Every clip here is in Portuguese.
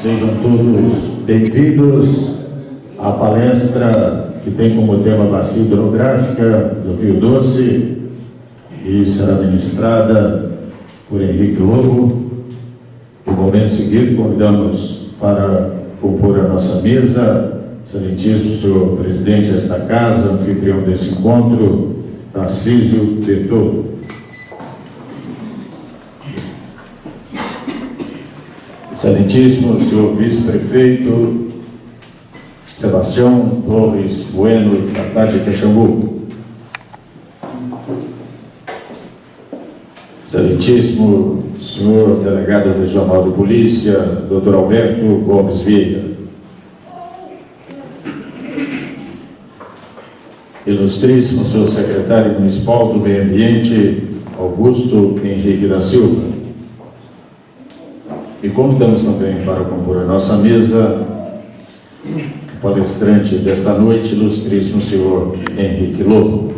Sejam todos bem-vindos à palestra que tem como tema Bacia Hidrográfica do Rio Doce e será ministrada por Henrique Lobo. No momento seguinte, convidamos para compor a nossa mesa, excelentíssimo senhor presidente desta casa, anfitrião desse encontro, Tarcísio Bertoldo. Excelentíssimo senhor vice-prefeito Sebastião Torres Bueno de Caxambu. Excelentíssimo senhor delegado regional de polícia, Dr. Alberto Gomes Vieira. Ilustríssimo senhor secretário municipal do Meio Ambiente, Augusto Henrique da Silva. E convidamos também para compor a nossa mesa o palestrante desta noite, ilustríssimo senhor Henrique Lobo.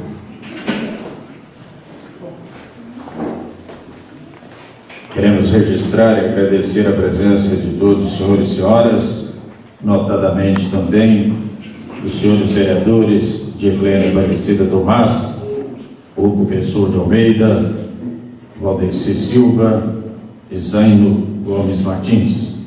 Queremos registrar e agradecer a presença de todos os senhores e senhoras, notadamente também os senhores vereadores Dirlene Aparecida Tomás, Hugo Pessoa de Almeida, Valdeci Silva e Zaino Gomes Martins.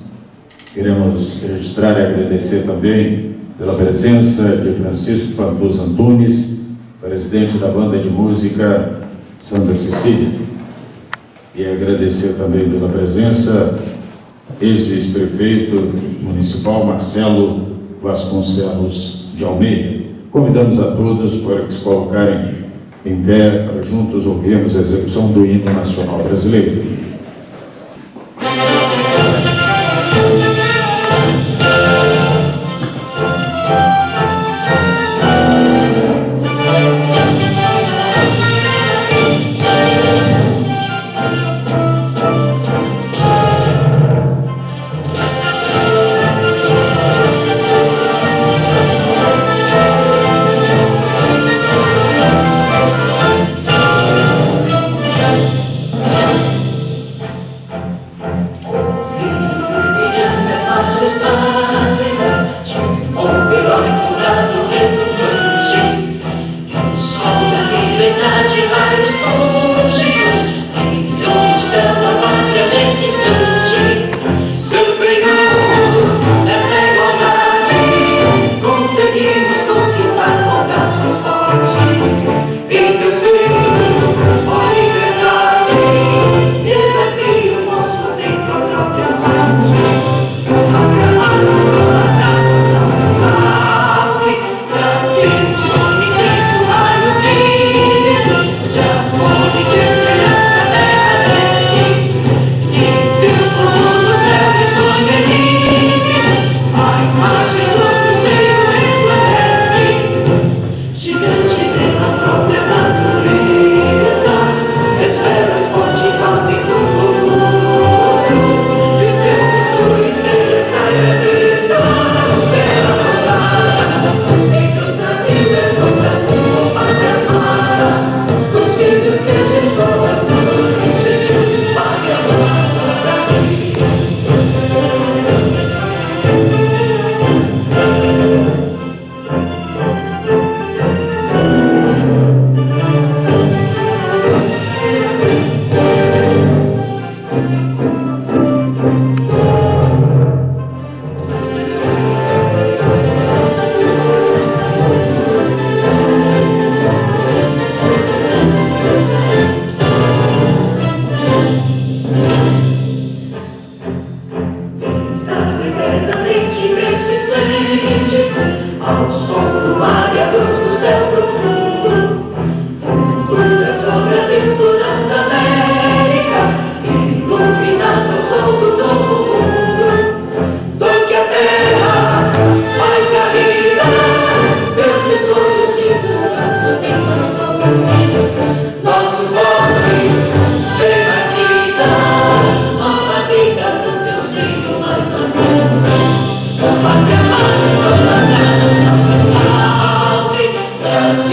Queremos registrar e agradecer também pela presença de Francisco Fantus Antunes, presidente da banda de música Santa Cecília. E agradecer também pela presença ex-vice-prefeito municipal Marcelo Vasconcelos de Almeida. Convidamos a todos para se colocarem em pé para juntos ouvirmos a execução do hino nacional brasileiro.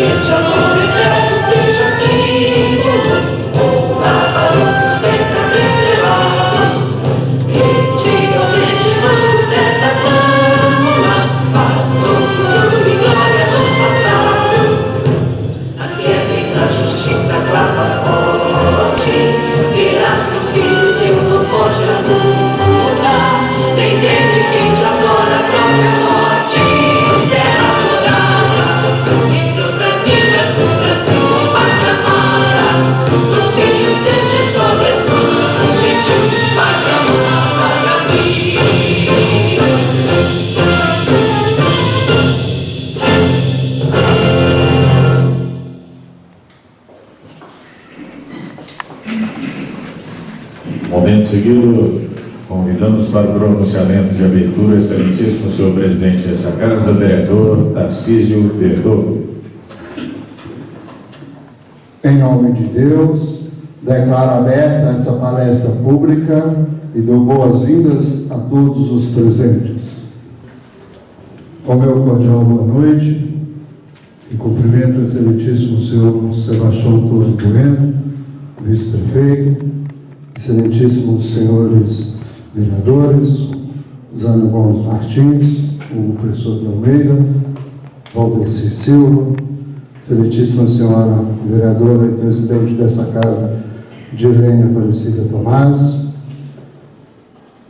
Sim. seguido, convidamos para o pronunciamento de abertura o excelentíssimo senhor presidente dessa casa, vereador Tarcísio Bertoldo. Em nome de Deus, declaro aberta esta palestra pública e dou boas-vindas a todos os presentes. Com meu cordial boa noite, e cumprimento o excelentíssimo senhor Sebastião Torres Bueno, vice-prefeito, excelentíssimos senhores vereadores, Zânio Gomes Martins, o professor de Almeida, Valdeci Silva, excelentíssima senhora vereadora e presidente dessa casa, Dirlene Aparecida Tomás,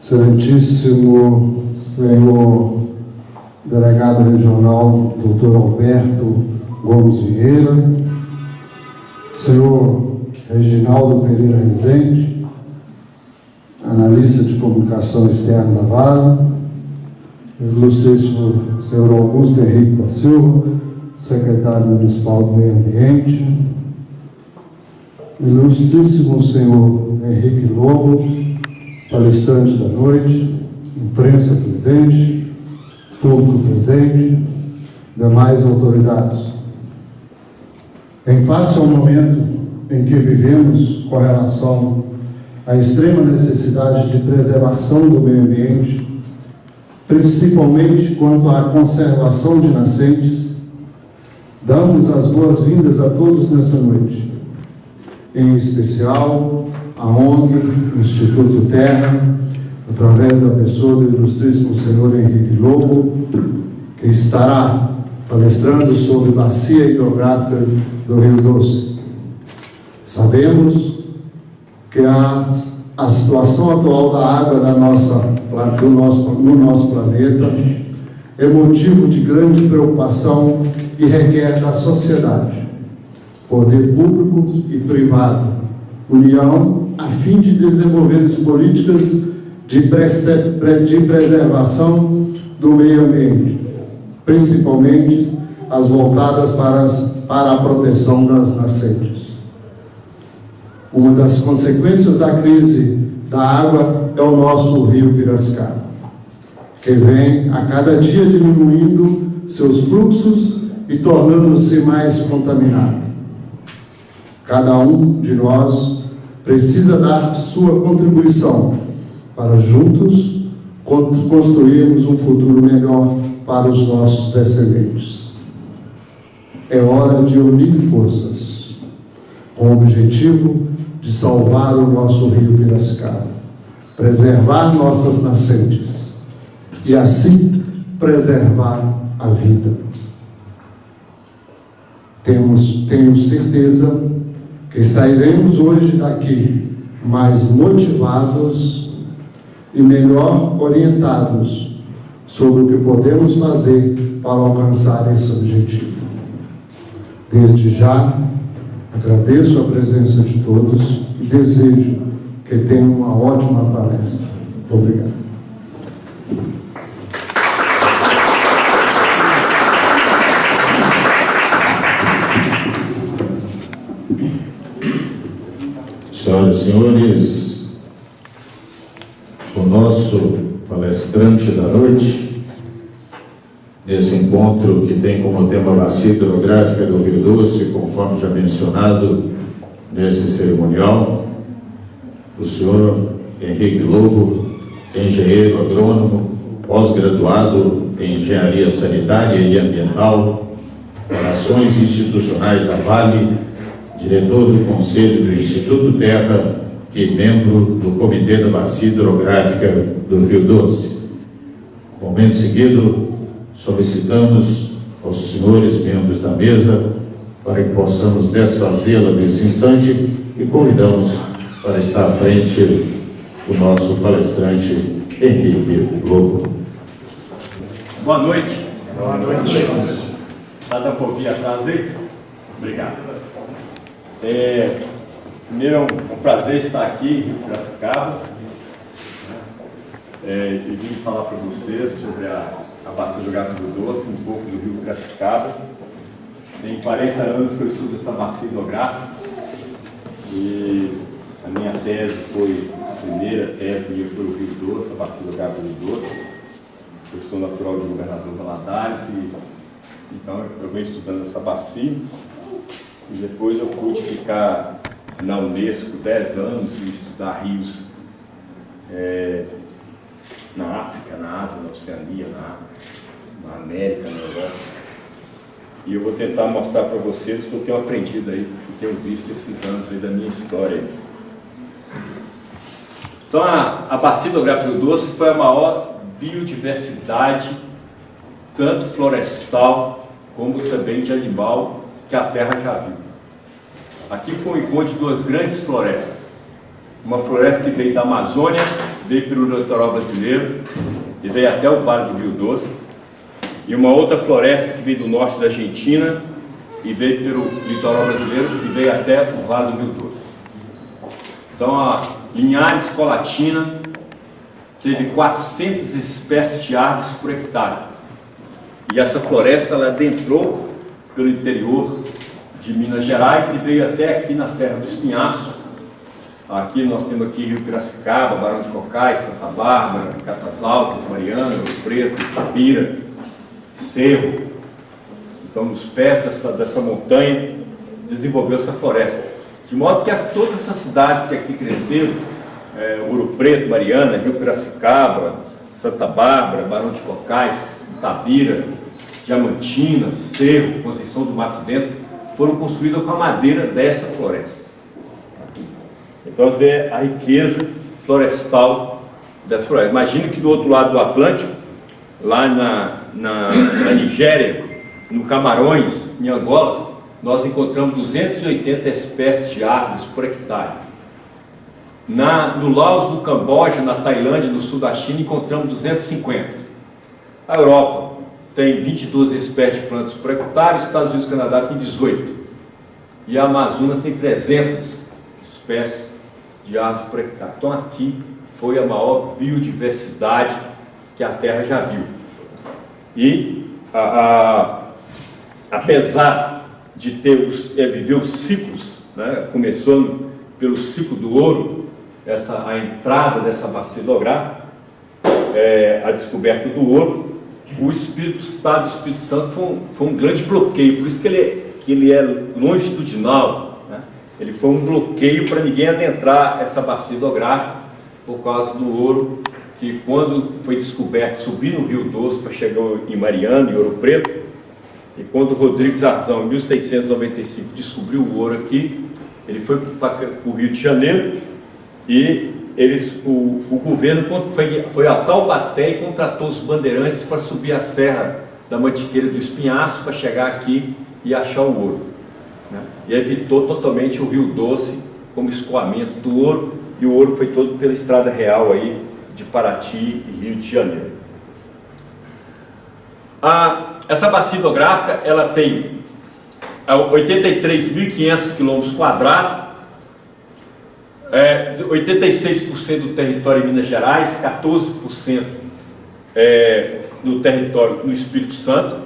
excelentíssimo senhor delegado regional, doutor Alberto Gomes Vieira, senhor Reginaldo Pereira Rezende, analista de comunicação externa da Vale, ilustríssimo senhor Augusto Henrique da Silva, secretário municipal do Meio Ambiente, ilustríssimo senhor Henrique Lobo, palestrante da noite, imprensa presente, público presente, demais autoridades. Em face ao momento em que vivemos com relação à extrema necessidade de preservação do meio ambiente, principalmente quanto à conservação de nascentes, damos as boas-vindas a todos nessa noite, em especial a ONG Instituto Terra, através da pessoa do ilustríssimo senhor Henrique Lobo, que estará palestrando sobre bacia hidrográfica do Rio Doce. Sabemos que a situação atual da água no nosso planeta é motivo de grande preocupação e requer da sociedade, poder público e privado, união, a fim de desenvolver políticas de preservação do meio ambiente, principalmente as voltadas para a proteção das nascentes. Uma das consequências da crise da água é o nosso rio Piracicaba, que vem a cada dia diminuindo seus fluxos e tornando-se mais contaminado. Cada um de nós precisa dar sua contribuição para juntos construirmos um futuro melhor para os nossos descendentes. É hora de unir forças, com o objetivo de salvar o nosso rio Piracicaba, preservar nossas nascentes e assim preservar a vida. Tenho certeza que sairemos hoje daqui mais motivados e melhor orientados sobre o que podemos fazer para alcançar esse objetivo. Desde já, agradeço a presença de todos e desejo que tenham uma ótima palestra. Obrigado. Senhoras e senhores, o nosso palestrante da noite, nesse encontro que tem como tema a bacia hidrográfica do Rio Doce, conforme já mencionado nesse cerimonial, o senhor Henrique Lobo, engenheiro agrônomo, pós-graduado em Engenharia Sanitária e Ambiental, Relações Institucionais da Vale, diretor do Conselho do Instituto Terra e membro do Comitê da Bacia Hidrográfica do Rio Doce. Momento seguido, solicitamos aos senhores membros da mesa para que possamos desfazê-la nesse instante e convidamos para estar à frente o nosso palestrante Henrique Lobo. Boa noite. Boa noite. Está um pouquinho atrás aí? Obrigado. Primeiro é um prazer estar aqui em Piracicaba e vim falar para vocês sobre a bacia hidrográfica do Doce, um pouco do rio Piracicaba. Tem 40 anos que eu estudo essa bacia hidrográfica e a minha tese foi primeira tese minha foi o Rio Doce, a bacia do Gato do Doce. Eu sou natural de Governador Valadares e então eu venho estudando essa bacia e depois eu pude ficar na Unesco 10 anos e estudar rios na África, na Ásia, na Oceania, na América, na Europa. E eu vou tentar mostrar para vocês o que eu tenho aprendido aí, o que eu tenho visto esses anos aí da minha história. Então a bacia do Rio Doce foi a maior biodiversidade, tanto florestal como também de animal, que a Terra já viu. Aqui foi um encontro de duas grandes florestas. Uma floresta que veio da Amazônia, veio pelo litoral brasileiro e veio até o Vale do Rio Doce. E uma outra floresta que veio do norte da Argentina e veio pelo litoral brasileiro e veio até o Vale do Rio Doce. Então a Linhares Colatina teve 400 espécies de árvores por hectare. E essa floresta ela adentrou pelo interior de Minas Gerais e veio até aqui na Serra do Espinhaço. Aqui nós temos aqui Rio Piracicaba, Barão de Cocais, Santa Bárbara, Catas Altas, Mariana, Rio Preto, Itabira, Cerro. Então nos pés dessa montanha desenvolveu essa floresta. De modo que todas essas cidades que aqui cresceram, Ouro Preto, Mariana, Rio Piracicaba, Santa Bárbara, Barão de Cocais, Itabira, Diamantina, Cerro, Conceição do Mato Dentro, foram construídas com a madeira dessa floresta. Então você vê a riqueza florestal dessa floresta. Imagina que do outro lado do Atlântico, lá na Nigéria, no Camarões, em Angola, nós encontramos 280 espécies de árvores por hectare. No Laos, no Camboja, na Tailândia, no sul da China, encontramos 250. A Europa tem 22 espécies de plantas por hectare, os Estados Unidos e o Canadá tem 18. E a Amazonas tem 300 espécies de árvores por hectare. Então aqui foi a maior biodiversidade que a Terra já viu. E apesar de viver os ciclos, né, começando pelo ciclo do ouro, a entrada dessa bacia hidrográfica, a descoberta do ouro, o Estado do Espírito Santo foi um grande bloqueio, por isso que ele é longitudinal, né? Ele foi um bloqueio para ninguém adentrar essa bacia hidrográfica, por causa do ouro, que quando foi descoberto, subir no Rio Doce para chegar em Mariana, em Ouro Preto, e quando Rodrigues Arzão, em 1695, descobriu o ouro aqui, ele foi para o Rio de Janeiro, e o governo foi a Taubaté e contratou os bandeirantes para subir a Serra da Mantiqueira do Espinhaço para chegar aqui e achar o ouro, né? E evitou totalmente o Rio Doce como escoamento do ouro, e o ouro foi todo pela estrada real aí de Paraty e Rio de Janeiro. Essa bacia hidrográfica ela tem 83.500 km², 86% do território em Minas Gerais, 14% do território no Espírito Santo.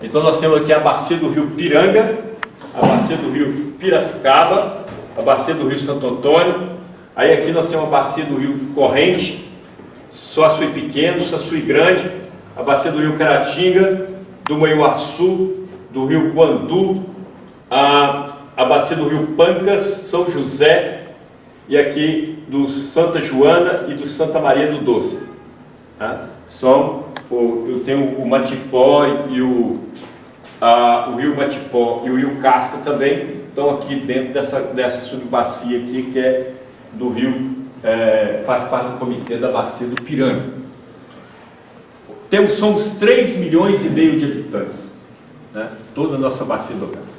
Então nós temos aqui a bacia do rio Piranga, a bacia do rio Piracicaba, a bacia do rio Santo Antônio. Aí aqui nós temos a bacia do rio Corrente, Suaçuí Pequeno, Suaçuí Grande, a bacia do rio Caratinga, do Manhuaçu, do rio Guandu, a bacia do rio Pancas, São José, e aqui do Santa Joana e do Santa Maria do Doce, tá? Eu tenho o Matipó e o rio Matipó e o rio Casca também estão aqui dentro dessa subbacia aqui, que é do rio, faz parte do comitê da bacia do Piranga. Somos 3,5 milhões de habitantes, né? Toda a nossa bacia hidrográfica.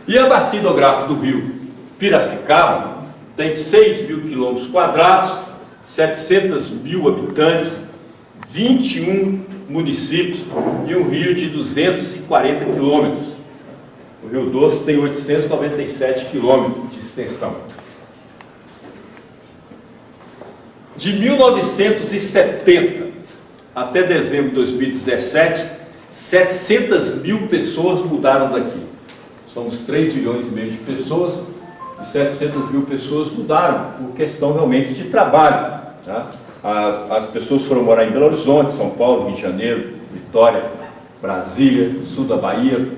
E a bacia hidrográfica do rio Piracicaba tem 6.000 km², 700.000 habitantes, 21 municípios e um rio de 240 quilômetros. O Rio Doce tem 897 quilômetros de extensão. De 1970 até dezembro de 2017, 700.000 pessoas mudaram daqui. Somos 3,5 milhões de pessoas e 700 mil pessoas mudaram por questão realmente de trabalho. Tá? As pessoas foram morar em Belo Horizonte, São Paulo, Rio de Janeiro, Vitória, Brasília, sul da Bahia,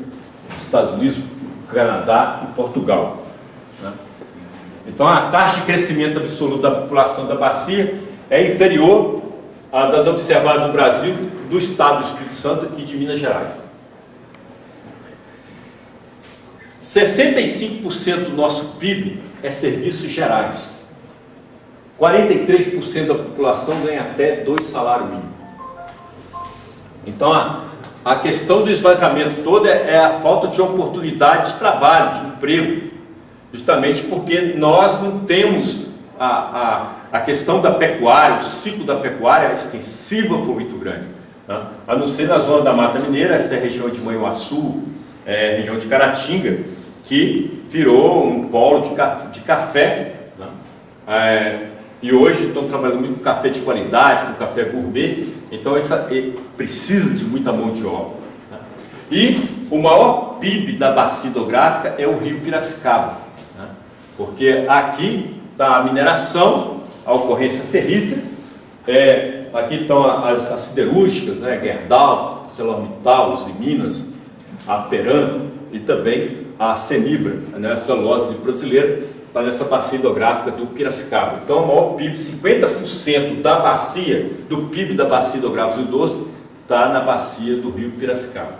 Estados Unidos, Canadá e Portugal. Né? Então a taxa de crescimento absoluto da população da bacia é inferior à das observadas no Brasil, do estado do Espírito Santo e de Minas Gerais. 65% do nosso PIB é serviços gerais. 43% da população ganha até 2 salários mínimos. Então a questão do esvaziamento todo é a falta de oportunidade de trabalho, de emprego, justamente porque nós não temos a questão da pecuária, o ciclo da pecuária extensiva foi muito grande, né? A não ser na zona da Mata Mineira, essa é a região de Manhuaçu, região de Caratinga, que virou um polo de café, né? E hoje estão trabalhando muito com café de qualidade, com café gourmet, então precisa de muita mão de obra. Né? E o maior PIB da bacia hidrográfica é o rio Piracicaba, né? Porque aqui está a mineração, a ocorrência ferrífera, aqui estão as siderúrgicas, né? Gerdau, ArcelorMittal, Uzi Minas, a Peran e também a Cenibra, né? A celulose brasileira, está nessa bacia hidrográfica do Piracicaba. Então, o maior PIB, 50% da bacia, do PIB da bacia hidrográfica do Doce, está na bacia do rio Piracicaba.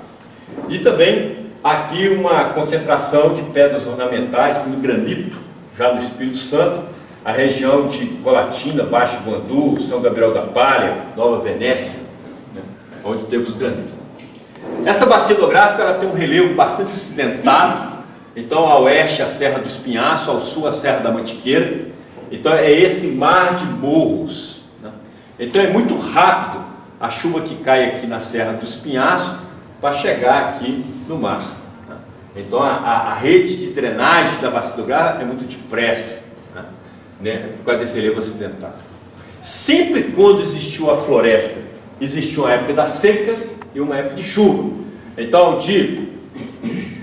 E também aqui uma concentração de pedras ornamentais, como granito, já no Espírito Santo, a região de Colatina, Baixo Guandu, São Gabriel da Palha, Nova Venécia, né, onde temos os granitos. Essa bacia hidrográfica ela tem um relevo bastante acidentado. Então, a oeste a Serra do Espinhaço, ao sul a Serra da Mantiqueira. Então, é esse mar de morros, né? Então, é muito rápido a chuva que cai aqui na Serra do Espinhaço para chegar aqui no mar, né? Então, a rede de drenagem da bacia hidrográfica é muito depressa, né? Por causa desse relevo acidentado. Sempre quando existiu a floresta, existiu uma época das secas e uma época de chuva. Então,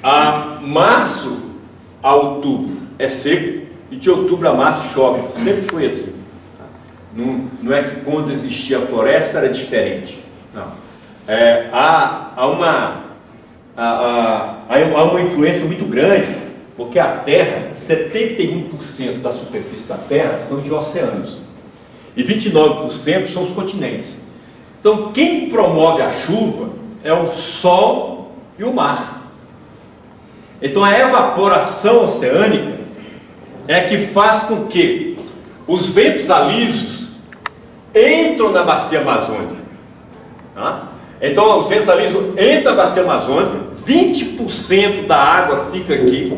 a março a outubro é seco e de outubro a março chove. Sempre foi assim. Não é que quando existia a floresta era diferente. Não. Há uma influência muito grande, porque a Terra, 71% da superfície da Terra são de oceanos e 29% são os continentes. Então, quem promove a chuva é o Sol e o mar. Então a evaporação oceânica é que faz com que os ventos alísios entram na bacia amazônica. Tá? Então os ventos alísios entram na bacia amazônica, 20% da água fica aqui,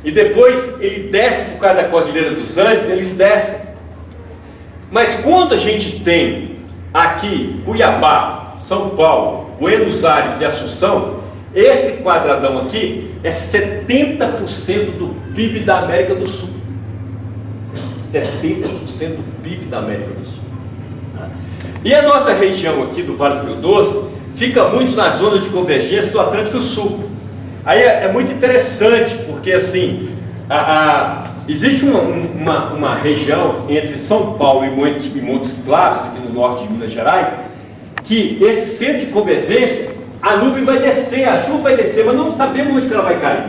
e depois ele desce por causa da Cordilheira dos Andes, eles descem. Mas quando a gente tem aqui Cuiabá, São Paulo, Buenos Aires e Assunção, esse quadradão aqui é 70% do PIB da América do Sul. 70% do PIB da América do Sul. E a nossa região aqui do Vale do Rio Doce fica muito na zona de convergência do Atlântico Sul. Aí é muito interessante, porque assim, existe uma região entre São Paulo e Montes Claros, aqui no norte de Minas Gerais, que esse centro de convergência, a nuvem vai descer, a chuva vai descer, mas não sabemos onde que ela vai cair.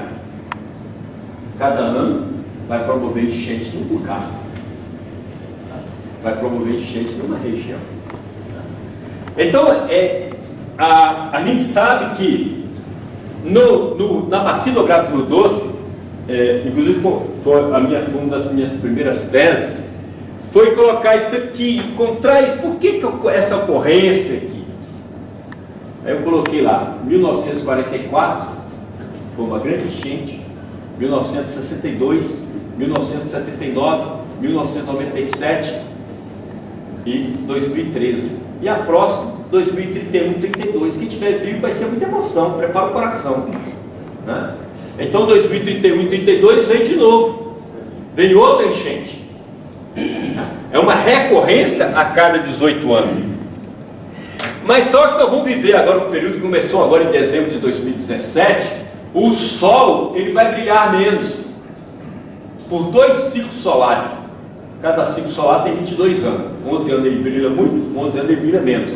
Cada ano vai promover enchentes num lugar, vai promover enchentes numa região. Então, a gente sabe que na bacia hidrográfica do Rio Doce, inclusive foi uma das minhas primeiras teses, foi colocar isso aqui, encontrar isso. Por que essa ocorrência aqui? Aí eu coloquei lá, 1944, foi uma grande enchente, 1962, 1979, 1997 e 2013. E a próxima, 2031, 32. Quem tiver vivo vai ser muita emoção, prepara o coração, né? Então 2031 e 32 vem de novo, vem outra enchente. É uma recorrência a cada 18 anos. Mas só que nós vamos viver agora um período que começou agora em dezembro de 2017, o Sol ele vai brilhar menos. por 2 ciclos solares. Cada ciclo solar tem 22 anos. 11 anos ele brilha muito, 11 anos ele brilha menos.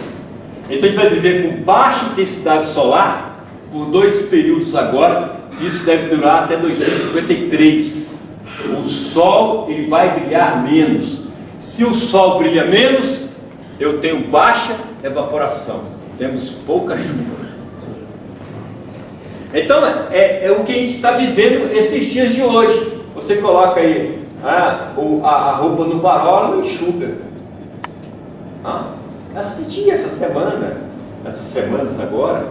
Então a gente vai viver com baixa intensidade solar por 2 períodos agora. Isso deve durar até 2053. O Sol ele vai brilhar menos. Se o Sol brilha menos, eu tenho baixa evaporação. Temos pouca chuva. Então é o que a gente está vivendo esses dias de hoje. Você coloca aí a roupa no varal, ela não enxuga. Assisti essas semanas agora,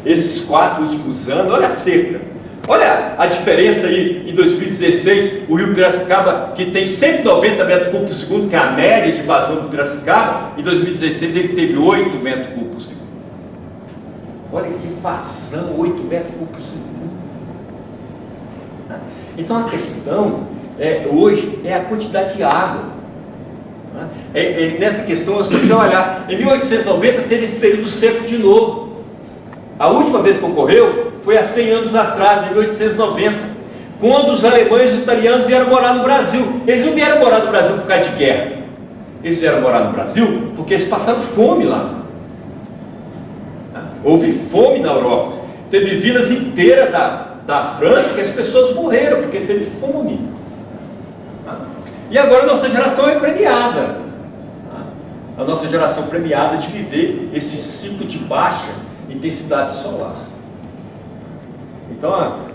esses 4 últimos anos, olha a seca. Olha a diferença aí em 2016, o rio Piracicaba, que tem 190 metros cúbicos por segundo, que é a média de vazão do Piracicaba, em 2016 ele teve 8 metros cúbicos por segundo. Olha que vazão, 8 metros cúbicos por segundo. Então a questão hoje é a quantidade de água. Nessa questão nós temos que olhar. Em 1890 teve esse período seco de novo. A última vez que ocorreu foi há 100 anos atrás, em 1890, quando os alemães e os italianos vieram morar no Brasil. Eles não vieram morar no Brasil por causa de guerra. Eles vieram morar no Brasil porque eles passaram fome lá. Houve fome na Europa. Teve vilas inteiras da França que as pessoas morreram porque teve fome. E agora a nossa geração é premiada. A nossa geração é premiada de viver esse ciclo de baixa intensidade solar. Então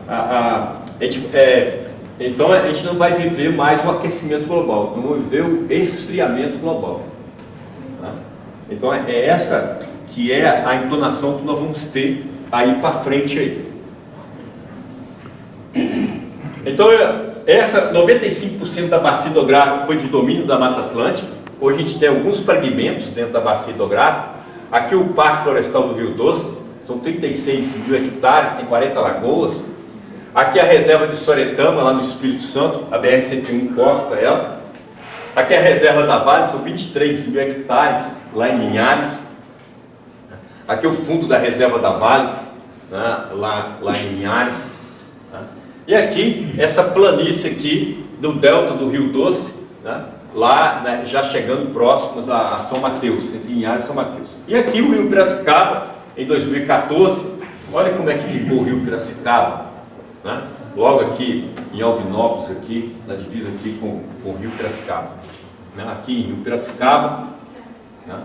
a gente não vai viver mais o aquecimento global, não vamos viver o esfriamento global. Então é essa que é a entonação que nós vamos ter aí para frente aí. Então essa 95% da bacia hidrográfica foi de domínio da Mata Atlântica. Hoje a gente tem alguns fragmentos dentro da bacia hidrográfica. Aqui o Parque Florestal do Rio Doce, são 36 mil hectares, tem 40 lagoas. Aqui a reserva de Soretama, lá no Espírito Santo, a BR-101 corta ela. Aqui a reserva da Vale, são 23 mil hectares, lá em Linhares. Aqui o fundo da reserva da Vale, né, lá em Linhares. E aqui, essa planície aqui, do delta do Rio Doce, né, lá, né, já chegando próximo a São Mateus, entre Linhares e São Mateus. E aqui o Rio Piracicaba, em 2014, olha como é que ficou o Rio Piracicaba, né? Logo aqui em Alvinópolis, aqui, na divisa aqui com o Rio Piracicaba, né? Aqui em Rio Piracicaba, né?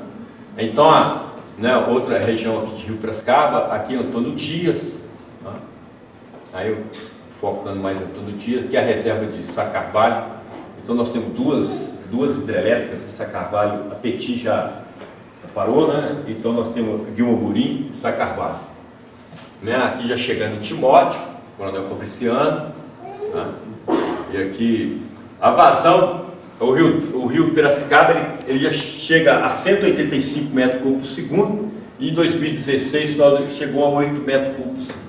Então, né, outra região aqui de Rio Piracicaba, aqui em Antônio Dias, né? Aí eu focando mais em Antônio Dias, que é a reserva de Sacarvalho. Então nós temos duas hidrelétricas, essa Carvalho, a Petit já parou, né? Então nós temos Guilherme Burim e Sacarvalho. Né? Aqui já chegando Timóteo, Coronel Fabriciano, né? E aqui a vazão, o rio Piracicaba, ele já chega a 185 metros cúbicos por segundo, e em 2016 chegou a 8 metros cúbicos por segundo.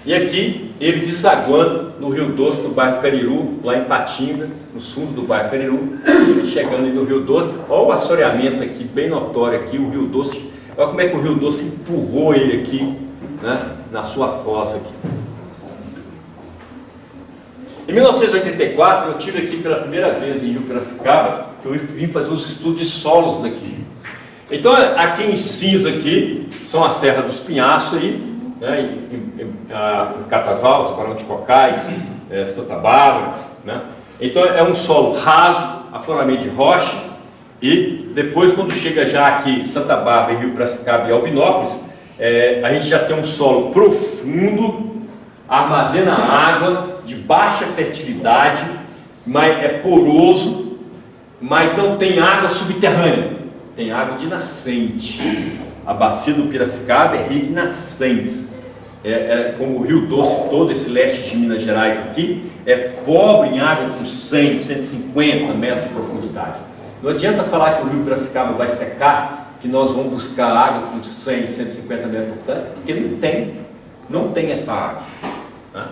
E aqui, ele desaguando no Rio Doce, no bairro Cariru, lá em Patinga, no sul do bairro Cariru, ele chegando aí no Rio Doce. Olha o assoreamento aqui, bem notório aqui, o Rio Doce. Olha como é que o Rio Doce empurrou ele aqui, né, na sua fossa aqui. Em 1984, eu estive aqui pela primeira vez em Rio Piracicaba, eu vim fazer os estudos de solos daqui. Então, aqui em cinza aqui, são a Serra dos Pinhaços aí, né, em Catasalto, Barão de Cocais, Santa Bárbara, né? Então é um solo raso, afloramento de rocha, e depois quando chega já aqui Santa Bárbara, Rio Piracicaba e Alvinópolis, a gente já tem um solo profundo, armazena água, de baixa fertilidade, mas é poroso, mas não tem água subterrânea, tem água de nascente. A bacia do Piracicaba é rica em nascentes. Como o Rio Doce, todo esse leste de Minas Gerais aqui, é pobre em água com 100, 150 metros de profundidade. Não adianta falar que o Rio Piracicaba vai secar, que nós vamos buscar água com 100, 150 metros de profundidade, porque não tem essa água. Né?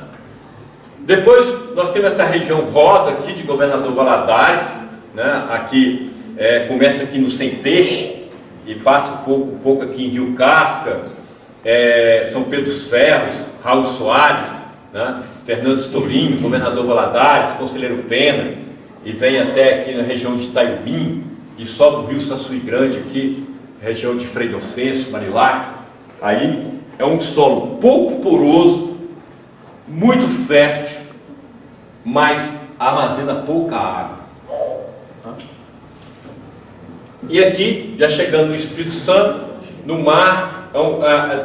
Depois nós temos essa região rosa aqui de Governador Valadares, né? Aqui começa aqui no Sem Peixe, e passa um pouco aqui em Rio Casca, São Pedro dos Ferros, Raul Soares, né? Fernando Storinho, governador Valadares, conselheiro Pena, e vem até aqui na região de Itaiubim, e sobe o rio Saçuí Grande aqui, região de Frei Inocêncio, Marilac. Aí é um solo pouco poroso, muito fértil, mas armazena pouca água. E aqui, já chegando no Espírito Santo, no mar,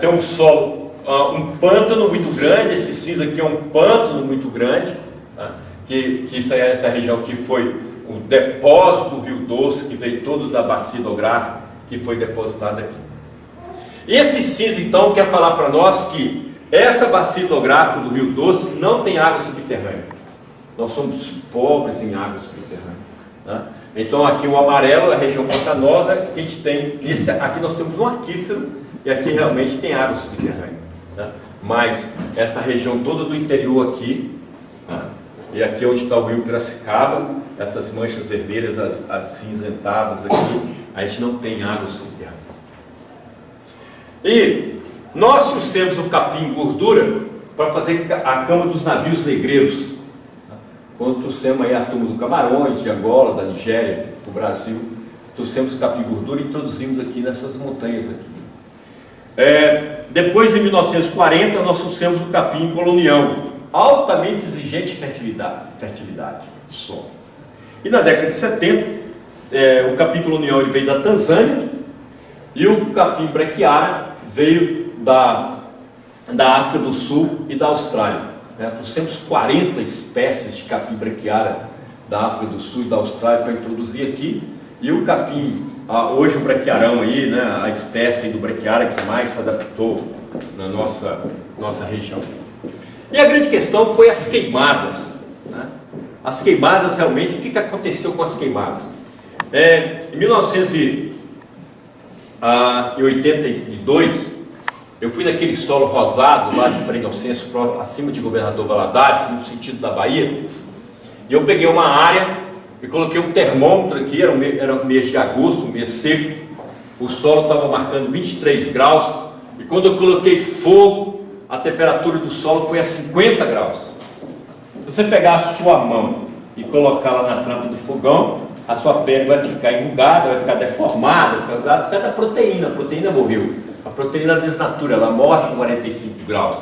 tem um solo, um pântano muito grande. Esse cinza aqui é um pântano muito grande, tá? que essa região que foi o depósito do Rio Doce, que veio todo da bacia hidrográfica, que foi depositado aqui. E esse cinza, então, quer falar para nós que essa bacia hidrográfica do Rio Doce não tem água subterrânea. Nós somos pobres em água subterrânea, né? Então aqui o amarelo é a região pantanosa, que a gente tem, aqui nós temos um aquífero, e aqui realmente tem água subterrânea, né? Mas essa região toda do interior aqui, né? E aqui onde está o rio Piracicaba, essas manchas vermelhas acinzentadas aqui, a gente não tem água subterrânea. E nós trouxemos o capim gordura para fazer a cama dos navios negreiros. Quando trouxemos aí a turma do Camarões, de Angola, da Nigéria, para o Brasil, trouxemos o capim gordura e introduzimos aqui nessas montanhas aqui. Depois, em 1940, nós trouxemos o capim colonial, altamente exigente de fertilidade de solo. E na década de 70, o capim colonial ele veio da Tanzânia e o capim braquiara veio da África do Sul e da Austrália. Trouxemos 40 espécies de capim braquiara da África do Sul e da Austrália para introduzir aqui. E o capim, hoje o braquiarão aí, né, a espécie aí do braquiara que mais se adaptou na nossa região. E a grande questão foi as queimadas, né? As queimadas realmente, o que aconteceu com as queimadas? Em 1982, eu fui naquele solo rosado lá de Frei Inocêncio, acima de Governador Valadares, no sentido da Bahia, e eu peguei uma área e coloquei um termômetro aqui, era um mês de agosto, um mês seco, o solo estava marcando 23 graus, e quando eu coloquei fogo, a temperatura do solo foi a 50 graus. Se você pegar a sua mão e colocar lá na tampa do fogão, a sua pele vai ficar enrugada, vai ficar deformada, por causa da proteína. A proteína morreu. A proteína desnatura, ela morre com 45 graus.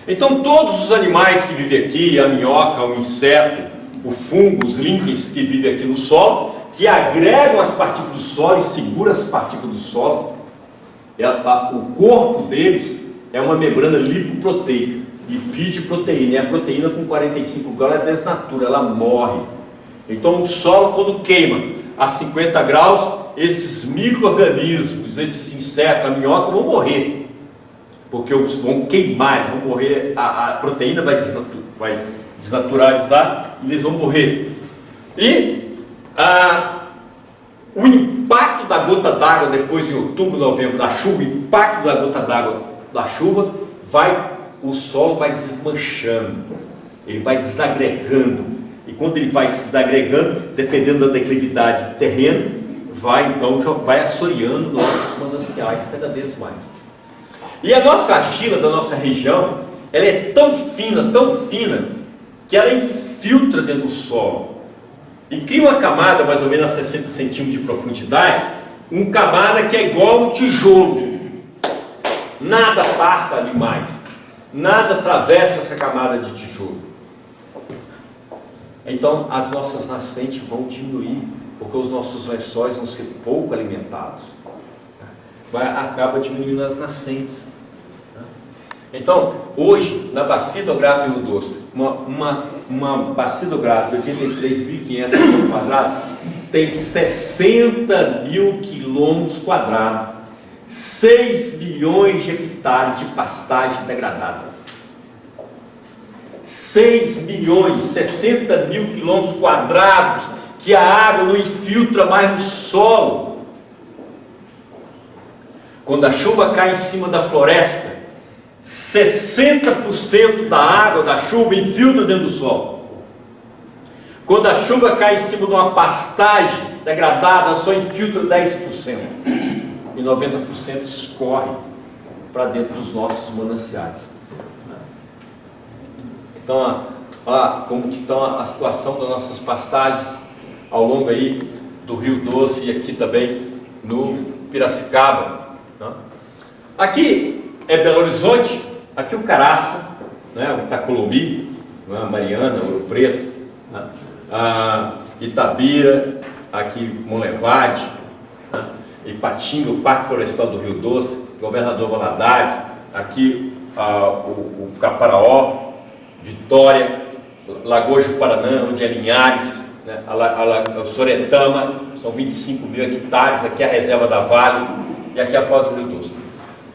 Então todos os animais que vivem aqui, a minhoca, o inseto, o fungo, os líquens que vivem aqui no solo, que agregam as partículas do solo e seguram as partículas do solo, o corpo deles é uma membrana lipoproteica, lipide-proteína, e a proteína com 45 graus é desnatura, ela morre. Então o solo, quando queima a 50 graus, esses micro-organismos, esses insetos, a minhoca vão morrer, porque eles vão queimar, vão morrer, a proteína vai desnaturalizar e eles vão morrer. E o impacto da gota d'água depois em outubro, novembro, da chuva, o impacto da gota d'água da chuva, o solo vai desmanchando, ele vai desagregando, e quando ele vai se desagregando, dependendo da declividade do terreno, vai assoreando nossos mananciais cada vez mais. E a nossa argila da nossa região, ela é tão fina, que ela infiltra dentro do solo e cria uma camada mais ou menos a 60 centímetros de profundidade, uma camada que é igual a um tijolo. Nada passa ali mais, nada atravessa essa camada de tijolo. Então as nossas nascentes vão diminuir, porque os nossos lençóis vão ser pouco alimentados. Acaba diminuindo as nascentes. Então, hoje, na bacia hidrográfica do Rio Doce, uma bacia hidrográfica de 83.500 km², tem 60 mil km², 6 milhões de hectares de pastagem degradada. 6 milhões, 60 mil km², que a água não infiltra mais no solo. Quando a chuva cai em cima da floresta, 60% da água da chuva infiltra dentro do solo. Quando a chuva cai em cima de uma pastagem degradada, só infiltra 10%. E 90% escorre para dentro dos nossos mananciais. Então, como que está a situação das nossas pastagens ao longo aí do Rio Doce e aqui também no Piracicaba. Né? Aqui é Belo Horizonte, aqui o Caraça, né? O Itacolomi, né? A Mariana, Ouro Preto, né? Itabira, aqui Monlevade, né? Ipatinga, o Parque Florestal do Rio Doce, Governador Valadares, aqui o Caparaó, Vitória, Lagoa do Paraná, onde é Linhares, né? O Soretama, são 25 mil hectares, aqui é a reserva da Vale, e aqui a foz do Rio Doce.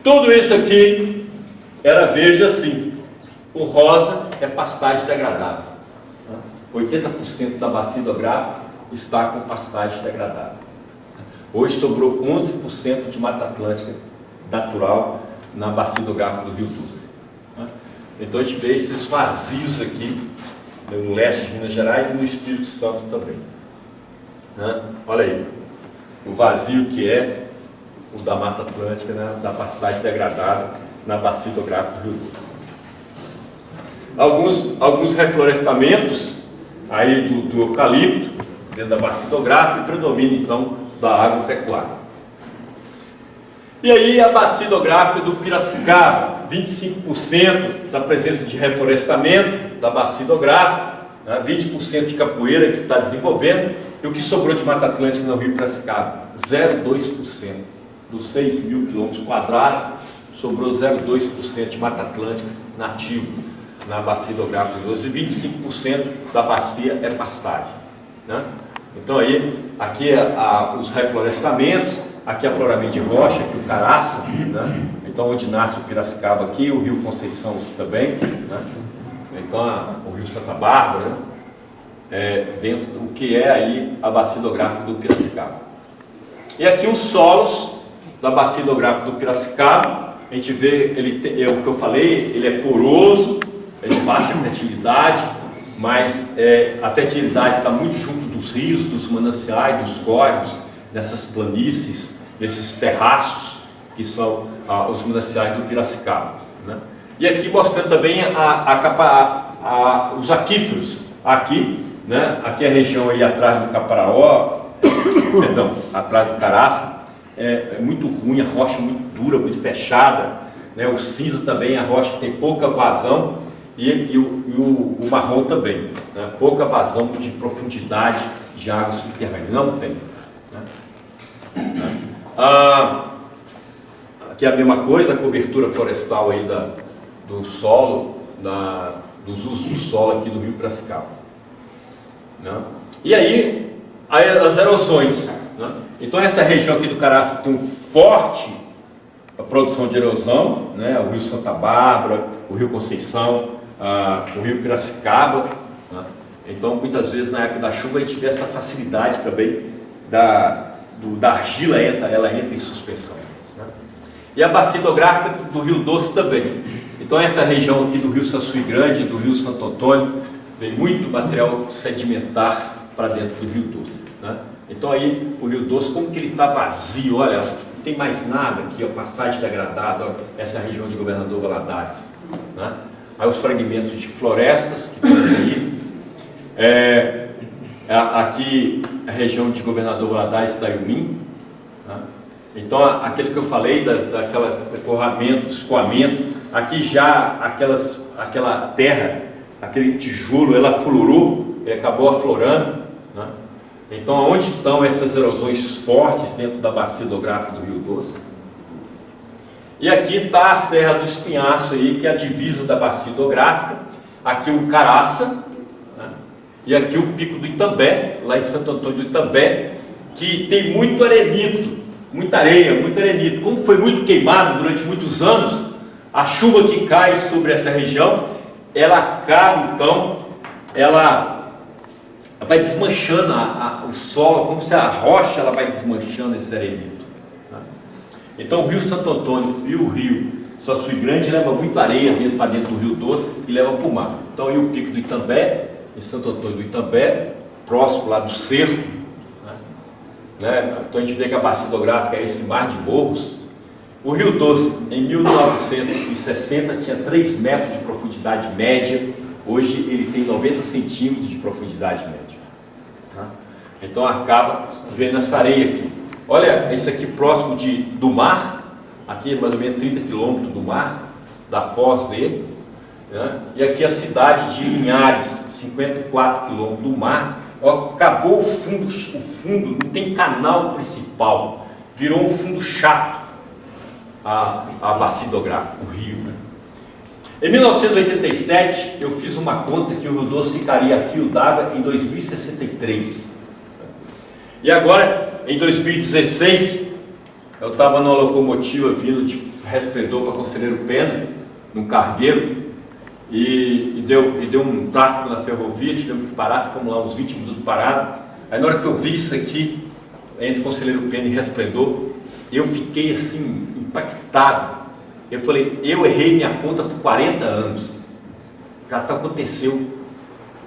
Tudo isso aqui era verde assim, o rosa é pastagem degradável. 80% da bacia hidrográfica está com pastagem degradável. Hoje sobrou 11% de Mata Atlântica natural na bacia hidrográfica do Rio Doce. Então a gente vê esses vazios aqui no leste de Minas Gerais e no Espírito Santo também. Olha aí, o vazio que é o da Mata Atlântica, né, da pastagem degradada na bacia hidrográfica do Rio Doce. Alguns reflorestamentos aí do eucalipto dentro da bacia hidrográfica, e predomina então da agropecuária. E aí a bacia hidrográfica do Piracicaba, 25% da presença de reflorestamento da bacia hidrográfica, né, 20% de capoeira que está desenvolvendo, e o que sobrou de Mata Atlântica no Rio Piracicaba? 0,2%. Dos 6 mil quilômetros quadrados, sobrou 0,2% de Mata Atlântica nativo na bacia hidrográfica do Rio Doce, e 25% da bacia é pastagem. Né? Então aí, aqui os reflorestamentos, aqui afloramento de rocha, aqui o Caraça, né? Então onde nasce o Piracicaba aqui, o Rio Conceição também, né? Então o Rio Santa Bárbara, né? Dentro do que é aí a bacia hidrográfica do Piracicaba. E aqui os solos da bacia hidrográfica do Piracicaba, a gente vê, é o que eu falei, ele é poroso, é de baixa fertilidade, mas a fertilidade está muito junto dos rios, dos mananciais, dos córregos, nessas planícies, nesses terraços, que são os mananciais do Piracicaba. Né? E aqui mostrando também os aquíferos. Aqui, né? Aqui a região aí atrás do Caparaó, perdão, atrás do Caraça, é muito ruim, a rocha muito dura, muito fechada, né? O cinza também, a rocha tem pouca vazão, e o marrom também, né? Pouca vazão de profundidade de água subterrânea, não tem. Né? Aqui é a mesma coisa, a cobertura florestal aí do solo, dos usos do solo aqui do Rio Piracicaba. Né? E aí, as erosões. Né? Então essa região aqui do Caraça tem forte produção de erosão, né? O Rio Santa Bárbara, o Rio Conceição, o Rio Piracicaba. Né? Então muitas vezes na época da chuva a gente vê essa facilidade também da argila, ela entra em suspensão. Né? E a bacia hidrográfica do Rio Doce também. Então essa região aqui do Rio Saçuí Grande, do Rio Santo Antônio, vem muito material sedimentar para dentro do Rio Doce. Né? Então aí o Rio Doce, como que ele está vazio, olha, não tem mais nada aqui, a pastagem degradada, ó, essa região de Governador Valadares. Né? Aí os fragmentos de florestas que temos aí, aqui a região de Governador Valadares e Itaiumim. Né? Então aquele que eu falei, daquela escoamento, aqui já aquela terra, aquele tijolo, ela aflorou, ele acabou aflorando. Né? Então, onde estão essas erosões fortes dentro da bacia hidrográfica do Rio Doce? E aqui está a Serra do Espinhaço, aí, que é a divisa da bacia hidrográfica. Aqui o Caraça, né? E aqui o Pico do Itambé, lá em Santo Antônio do Itambé, que tem muito arenito, muita areia, muito arenito. Como foi muito queimado durante muitos anos, a chuva que cai sobre essa região, ela acaba, então, ela vai desmanchando o solo, como se a rocha ela vai desmanchando esse arenito. Né? Então o Rio Santo Antônio e o Rio Saçuí Grande leva muita areia para dentro do Rio Doce e leva para o mar. Então aí o Pico do Itambé, em Santo Antônio do Itambé, próximo lá do cerco, né? Então a gente vê que a bacia hidrográfica é esse mar de morros. O Rio Doce, em 1960, tinha 3 metros de profundidade média. Hoje ele tem 90 centímetros de profundidade média. Tá? Então acaba vendo essa areia aqui. Olha, esse aqui próximo do mar, aqui é mais ou menos 30 quilômetros do mar, da foz dele, né? E aqui a cidade de Linhares, 54 quilômetros do mar. Acabou o fundo não tem canal principal, virou um fundo chato, a bacia hidrográfica, o rio. Né? Em 1987, eu fiz uma conta que o Rio Doce ficaria a fio d'água em 2063. E agora, em 2016, eu estava numa locomotiva vindo de Resplendor para Conselheiro Pena, num cargueiro, e deu um tráfego na ferrovia, tivemos que parar, ficamos lá uns 20 minutos parados. Aí na hora que eu vi isso aqui, entre Conselheiro Pena e Resplendor, eu fiquei assim, impactado. Eu falei, eu errei minha conta por 40 anos, já aconteceu.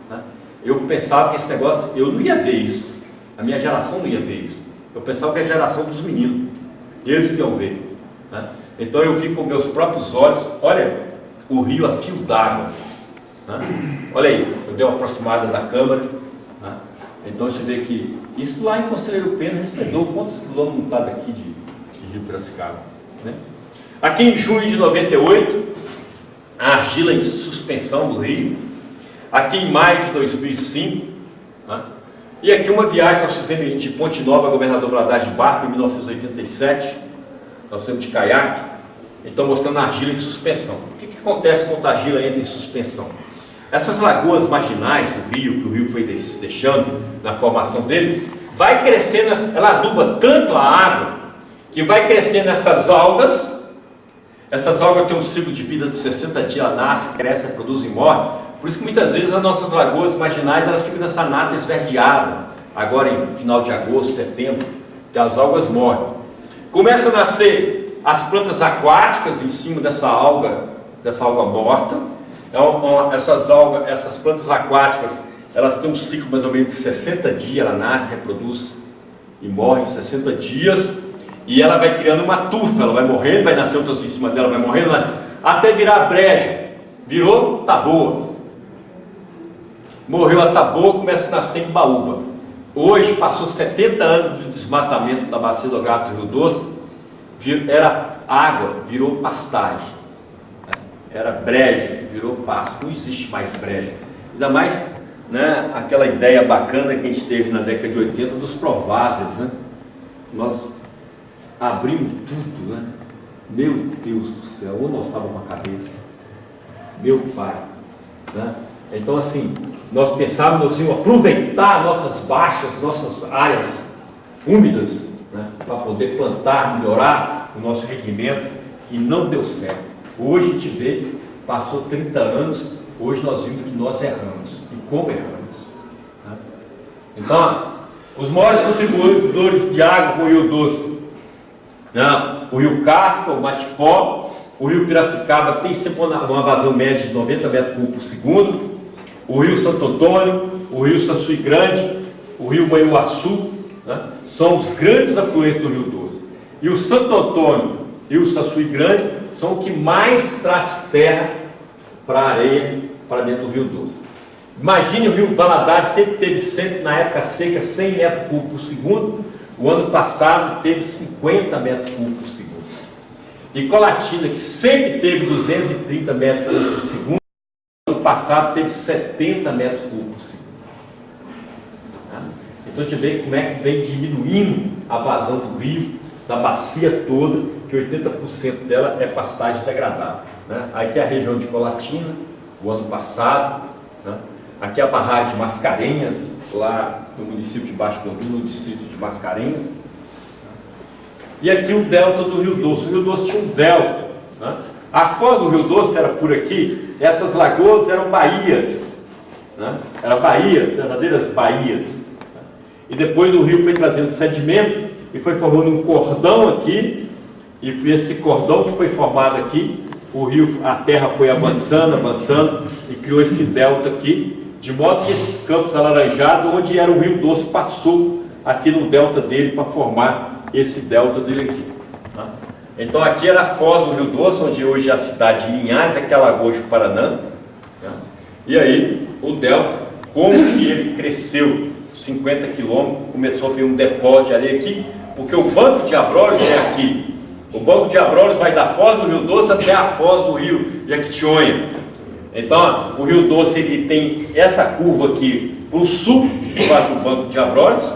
Tá? Eu pensava que esse negócio, eu não ia ver isso, a minha geração não ia ver isso. Eu pensava que a geração dos meninos, eles que iam ver. Tá? Então eu vi com meus próprios olhos, olha, o rio a fio d'água. Tá? Olha aí, eu dei uma aproximada da câmera. Tá? Então deixa eu ver aqui, isso lá em Conselheiro Pena, Resplendor, quantos quilômetros não está daqui de Rio Piracicaba? Né? Aqui em junho de 98, a argila em suspensão do rio. Aqui em maio de 2005, né? E aqui uma viagem que nós fizemos de Ponte Nova a Governador Valadares de barco em 1987, nós fizemos de caiaque, então mostrando a argila em suspensão. O que acontece quando a argila entra em suspensão? Essas lagoas marginais do rio, que o rio foi deixando na formação dele, vai crescendo, ela aduba tanto a água, que vai crescendo essas algas têm um ciclo de vida de 60 dias, ela nasce, cresce, reproduz e morre. Por isso que muitas vezes as nossas lagoas marginais, elas ficam nessa nata esverdeada, agora em final de agosto, setembro, que as algas morrem. Começa a nascer as plantas aquáticas em cima dessa alga morta. Então, essas plantas aquáticas, elas têm um ciclo mais ou menos de 60 dias, ela nasce, reproduz e morre em 60 dias. E ela vai criando uma tufa, ela vai morrendo, vai nascer outras em cima dela, vai morrendo, até virar breja. Virou taboa. Morreu a taboa, começa a nascer em baúba. Hoje, passou 70 anos de desmatamento da bacia hidrográfica do Rio Doce, era água, virou pastagem. Era brejo, virou pasto. Não existe mais brejo. Ainda mais, né, aquela ideia bacana que a gente teve na década de 80 dos provásios, né? Nós abrimos tudo, né? Meu Deus do céu, onde nós estávamos com a cabeça? Meu pai, né? Então assim, nós pensávamos em aproveitar nossas baixas, nossas áreas úmidas, né? Para poder plantar, melhorar o nosso rendimento, e não deu certo. Hoje a gente vê, passou 30 anos, hoje nós vimos que nós erramos, e como erramos, né? Então, os maiores contribuidores de água com o Rio Doce, não, o Rio Casca, o Matipó, o Rio Piracicaba tem sempre uma vazão média de 90 metros cúbicos por segundo, o Rio Santo Antônio, o Rio Saçuí Grande, o Rio Manhuaçu, né, são os grandes afluentes do Rio Doce. E o Santo Antônio e o Saçuí Grande são o que mais traz terra para a areia, para dentro do Rio Doce. Imagine o Rio Valadares, sempre teve, na época seca, 100 metros cúbicos por segundo. O ano passado teve 50 metros cúbicos por segundo. E Colatina, que sempre teve 230 metros cúbicos por segundo, no ano passado teve 70 metros cúbicos por segundo. Então a gente vê como é que vem diminuindo a vazão do rio, da bacia toda, que 80% dela é pastagem degradável. Aqui é a região de Colatina, o ano passado. Aqui é a barragem de Mascarenhas, lá no município de Baixo Cambu, no distrito de Mascarenhas. E aqui o delta do Rio Doce. O Rio Doce tinha um delta. A foz do Rio Doce era por aqui, essas lagoas eram baías. Eram baías, verdadeiras baías. E depois o rio foi trazendo sedimento e foi formando um cordão aqui. E esse cordão que foi formado aqui, o rio, a terra foi avançando, avançando e criou esse delta aqui, de modo que esses campos alaranjados, onde era o Rio Doce, passou aqui no delta dele para formar esse delta dele aqui. Então aqui era a foz do Rio Doce, onde hoje é a cidade de Linhares, aqui é a Lagoa de Paraná. E aí o delta, como que ele cresceu 50 quilômetros, começou a vir um depósito de areia aqui, porque o Banco de Abrolhos é aqui. O Banco de Abrolhos vai da foz do Rio Doce até a foz do Rio Jequitinhonha. Então, o Rio Doce ele tem essa curva aqui para o sul, que vai para o Banco de Abrolhos,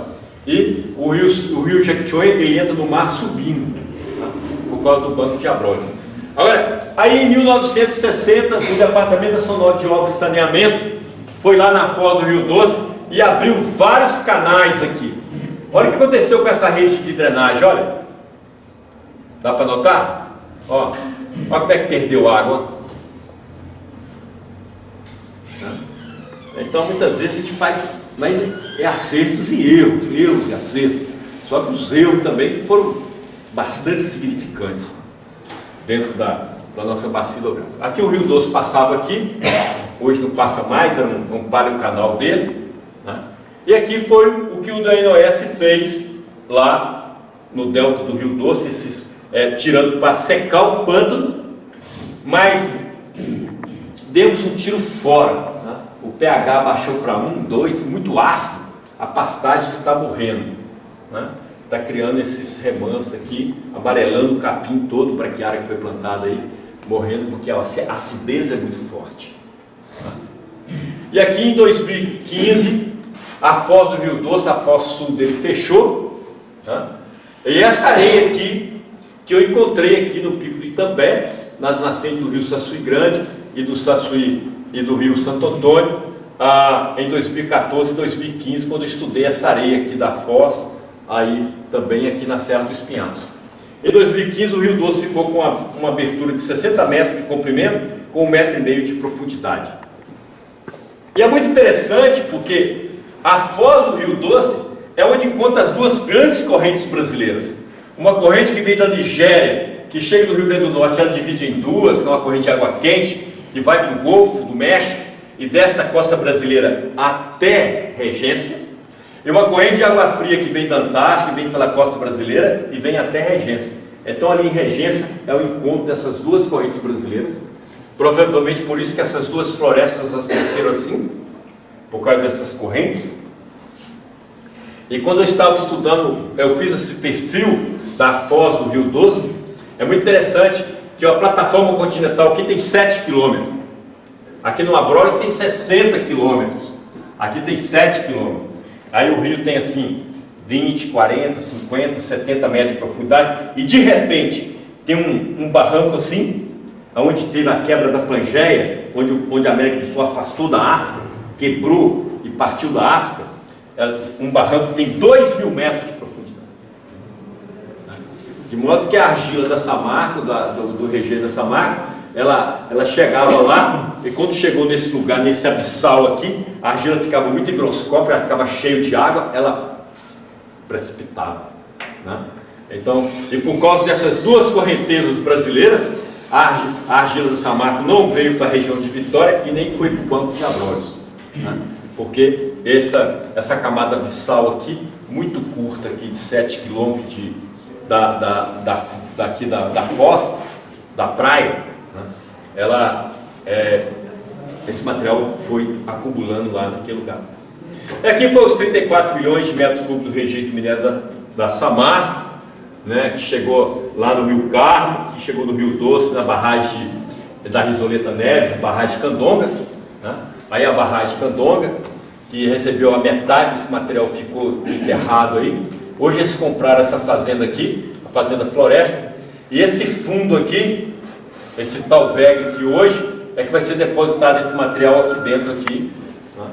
e o Rio Jequitinhonha ele entra no mar subindo, tá? Por causa do Banco de Abrolhos. Agora, aí em 1960, o Departamento Nacional de Obras e Saneamento foi lá na foz do Rio Doce e abriu vários canais aqui. Olha o que aconteceu com essa rede de drenagem, olha. Dá para notar? Ó, olha como é que perdeu água. Então, muitas vezes a gente faz, mas é acertos e erros e acertos. Só que os erros também foram bastante significantes dentro da nossa bacia hidrográfica. Aqui o Rio Doce passava aqui, hoje não passa mais, era um paleocanal dele, né? E aqui foi o que o DNOS fez lá no delta do Rio Doce, tirando para secar o pântano, mas demos um tiro fora, né? O pH baixou para 1, 2, muito ácido, a pastagem está morrendo, né? Está criando esses remansos aqui, amarelando o capim todo para que a área que foi plantada aí, morrendo porque a acidez é muito forte. E aqui em 2015, a foz do Rio Doce, a foz sul dele fechou, né? E essa areia aqui, que eu encontrei aqui no Pico do Itambé, nas nascentes do Rio Saçuí Grande e do Saçuí e do Rio Santo Antônio, em 2014 e 2015, quando eu estudei essa areia aqui da foz, aí também aqui na Serra do Espinhaço. Em 2015 o Rio Doce ficou com uma abertura de 60 metros de comprimento, com 1,5 metro de profundidade. E é muito interessante porque a foz do Rio Doce é onde encontra as duas grandes correntes brasileiras. Uma corrente que vem da Nigéria, que chega do Rio Grande do Norte, ela divide em duas, que é uma corrente de água quente, que vai para o Golfo do México e desce a costa brasileira até Regência, e uma corrente de água fria que vem da Antártica, que vem pela costa brasileira e vem até Regência. Então ali em Regência é o encontro dessas duas correntes brasileiras, provavelmente por isso que essas duas florestas as cresceram assim, por causa dessas correntes. E quando eu estava estudando, eu fiz esse perfil da foz do Rio Doce, é muito interessante que a plataforma continental aqui tem 7 quilômetros, aqui no Abrolhos tem 60 quilômetros, aqui tem 7 quilômetros. Aí o rio tem assim 20, 40, 50, 70 metros de profundidade, e de repente tem um barranco assim, onde teve a quebra da Pangeia, onde a América do Sul afastou da África, quebrou e partiu da África. Um barranco que tem 2.000 metros de profundidade. De modo que a argila da Samarco, do rejeito da Samarco, ela chegava lá, e quando chegou nesse lugar, nesse abissal aqui, a argila ficava muito higroscópica, ela ficava cheia de água, ela precipitava, né? Então, e por causa dessas duas correntezas brasileiras, a argila da Samarco não veio para a região de Vitória e nem foi para o Banco de Abrolhos, né? Porque essa camada abissal aqui, muito curta aqui, de 7 quilômetros da foz, da praia, né? Esse material foi acumulando lá naquele lugar. Aqui foi os 34 milhões de metros cúbicos do rejeito minério da Samarco, né, que chegou lá no Rio Carmo, que chegou no Rio Doce, na barragem da Risoleta Neves, a barragem de Candonga, né? Aí a barragem de Candonga, que recebeu a metade desse material, ficou enterrado aí. Hoje eles compraram essa fazenda aqui, a Fazenda Floresta, e esse fundo aqui, esse tal VEG aqui hoje, é que vai ser depositado esse material aqui dentro, aqui, né?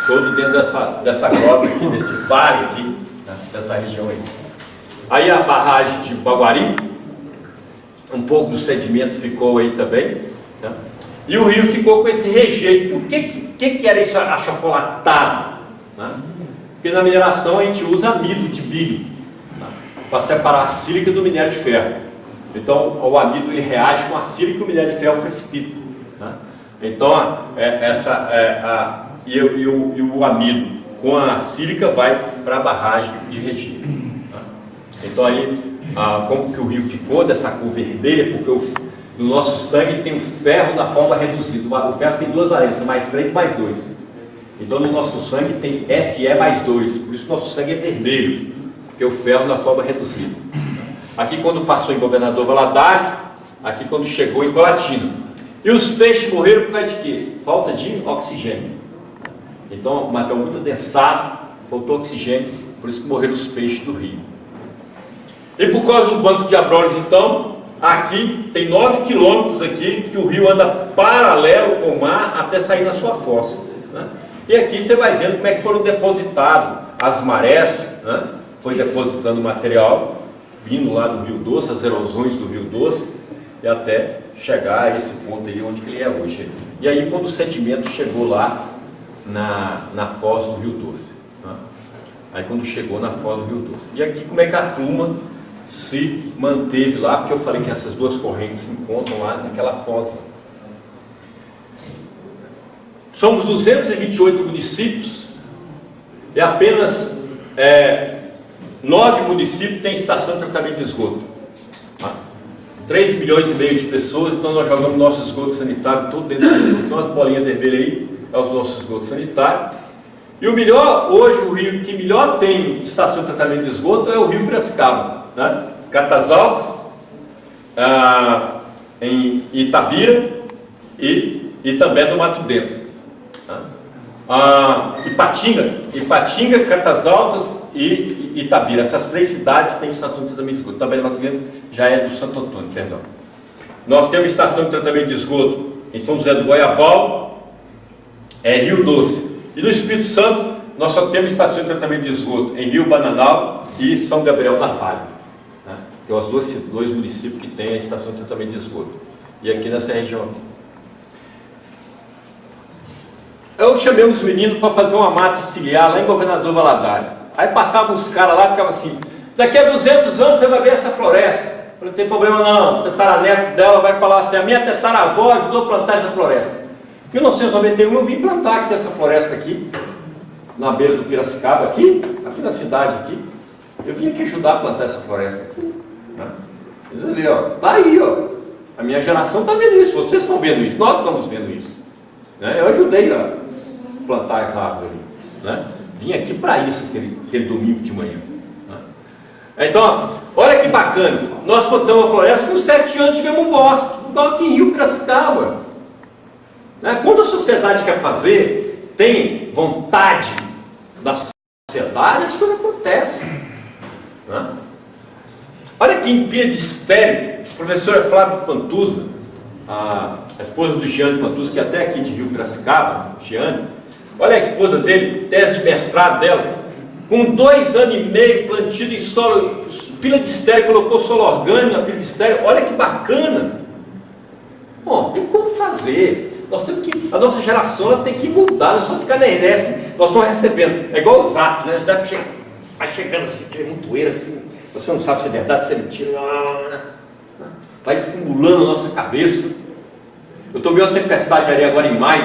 Todo dentro dessa grota aqui, desse vale aqui, né? Dessa região aí. Aí a barragem de Baguari, um pouco do sedimento ficou aí também, né? E o rio ficou com esse rejeito. O que era isso achocolatado, né? Porque na mineração a gente usa amido de milho, né, para separar a sílica do minério de ferro. Então o amido ele reage com a sílica e o minério de ferro precipita, né? Então o amido com a sílica vai para a barragem de rejeito, né? Então aí como que o rio ficou dessa cor vermelha, porque No nosso sangue tem o ferro na forma reduzida. O ferro tem 2 valências, mais 3, mais 2. Então no nosso sangue tem Fe mais 2. Por isso que o nosso sangue é vermelho, porque o ferro na forma reduzida. Aqui quando passou em Governador Valadares, aqui quando chegou em Colatina. E os peixes morreram por causa de quê? Falta de oxigênio. Então o material muito adensado, faltou oxigênio, por isso que morreram os peixes do rio. E por causa do Banco de Abrolhos, então, aqui tem 9 quilômetros aqui que o rio anda paralelo com o mar até sair na sua fossa, né? E aqui você vai vendo como é que foram depositados as marés, né? Foi depositando material vindo lá do Rio Doce, as erosões do Rio Doce, e até chegar a esse ponto aí onde que ele é hoje. E aí quando o sedimento chegou lá na foz do Rio Doce, né? Aí quando chegou na foz do Rio Doce. E aqui como é que a turma se manteve lá, porque eu falei que essas 2 correntes se encontram lá naquela foz. Somos 228 municípios e apenas 9 municípios têm estação de tratamento de esgoto. 3 milhões e meio de pessoas, então nós jogamos nosso esgoto sanitário todo dentro do esgoto. Então as bolinhas vermelhas aí é os nossos esgotos sanitários. E o melhor, hoje o rio que melhor tem estação de tratamento de esgoto é o rio Piracicaba, né? Catas Altas, em Itabira e também do Mato Dentro. Ipatinga, Catas Altas e Itabira. Essas 3 cidades têm estação de tratamento de esgoto. Também do Mato Dentro já é do Santo Antônio, perdão. Nós temos estação de tratamento de esgoto em São José do Goiabal, Rio Doce. E no Espírito Santo, nós só temos estação de tratamento de esgoto em Rio Bananal e São Gabriel da Palha, né? Que são os 2 municípios que têm a estação de tratamento de esgoto. E aqui nessa região aqui. Eu chamei uns meninos para fazer uma mata ciliar lá em Governador Valadares. Aí passavam os caras lá e ficavam assim: daqui a 200 anos você vai ver essa floresta. Eu falei: não tem problema não. O tataraneto dela vai falar assim: a minha tataravó ajudou a plantar essa floresta. Em 1991 eu vim plantar aqui essa floresta aqui, na beira do Piracicaba, aqui na cidade aqui. Eu vim aqui ajudar a plantar essa floresta aqui, né? Vocês vê, ó, tá aí, ó. A minha geração está vendo isso, vocês estão vendo isso, nós estamos vendo isso, né? Eu ajudei a plantar as árvores, né? Vim aqui para isso, aquele domingo de manhã, né? Então, olha que bacana, nós plantamos a floresta com 7 anos tivemos um bosque, igual aqui em Rio Piracicaba. Quando a sociedade quer fazer, tem vontade da sociedade, as coisas acontecem, né? Olha aqui em Pia de Estéreo, a professora Flávia Pantuza, a esposa do Giane Pantuza, que é até aqui de Rio Piracicaba, Giane, olha a esposa dele, tese de mestrado dela, com 2 anos e meio plantio em solo, pilha de estéreo, colocou solo orgânico na pilha de estéreo, olha que bacana. Bom, tem como fazer. Nós temos que, a nossa geração tem que mudar, nós vamos ficar na inércia, nós estamos recebendo, é igual o Zap, né? Vai chegando assim, que é muito poeira assim, você não sabe se é verdade, se é mentira, vai acumulando a nossa cabeça. Eu tomei uma tempestade de areia agora em maio,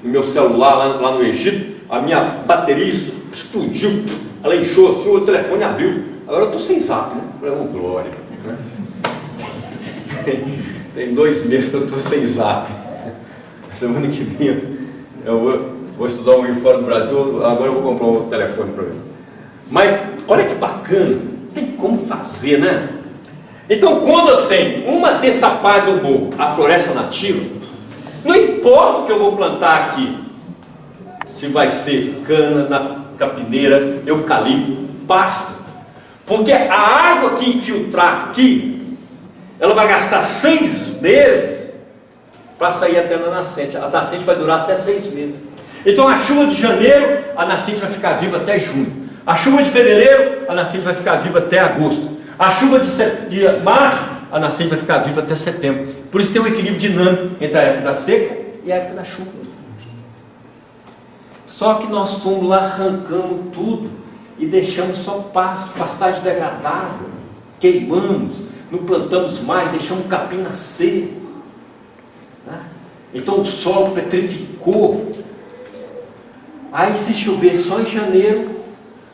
no meu celular lá no Egito, a minha bateria explodiu, ela inchou assim, o telefone abriu, agora eu estou sem Zap, né? Eu falei: oh, glória, né? Tem 2 meses que eu estou sem Zap. Semana que vem eu vou estudar um livro fora do Brasil, agora eu vou comprar um telefone para mim. Mas olha que bacana, tem como fazer, né? Então quando eu tenho uma terça parte do morro, a floresta nativa, não importa o que eu vou plantar aqui, se vai ser cana, capineira, eucalipto, pasto, porque a água que infiltrar aqui, ela vai gastar 6 meses para sair até na nascente. A nascente vai durar até 6 meses. Então a chuva de janeiro, a nascente vai ficar viva até junho. A chuva de fevereiro, a nascente vai ficar viva até agosto. A chuva de março, a nascente vai ficar viva até setembro. Por isso tem um equilíbrio dinâmico entre a época da seca e a época da chuva. Só que nós fomos lá, arrancamos tudo e deixamos só pastagem degradada, queimamos, não plantamos mais, deixamos o capim nascer. Então o solo petrificou. Aí se chover só em janeiro,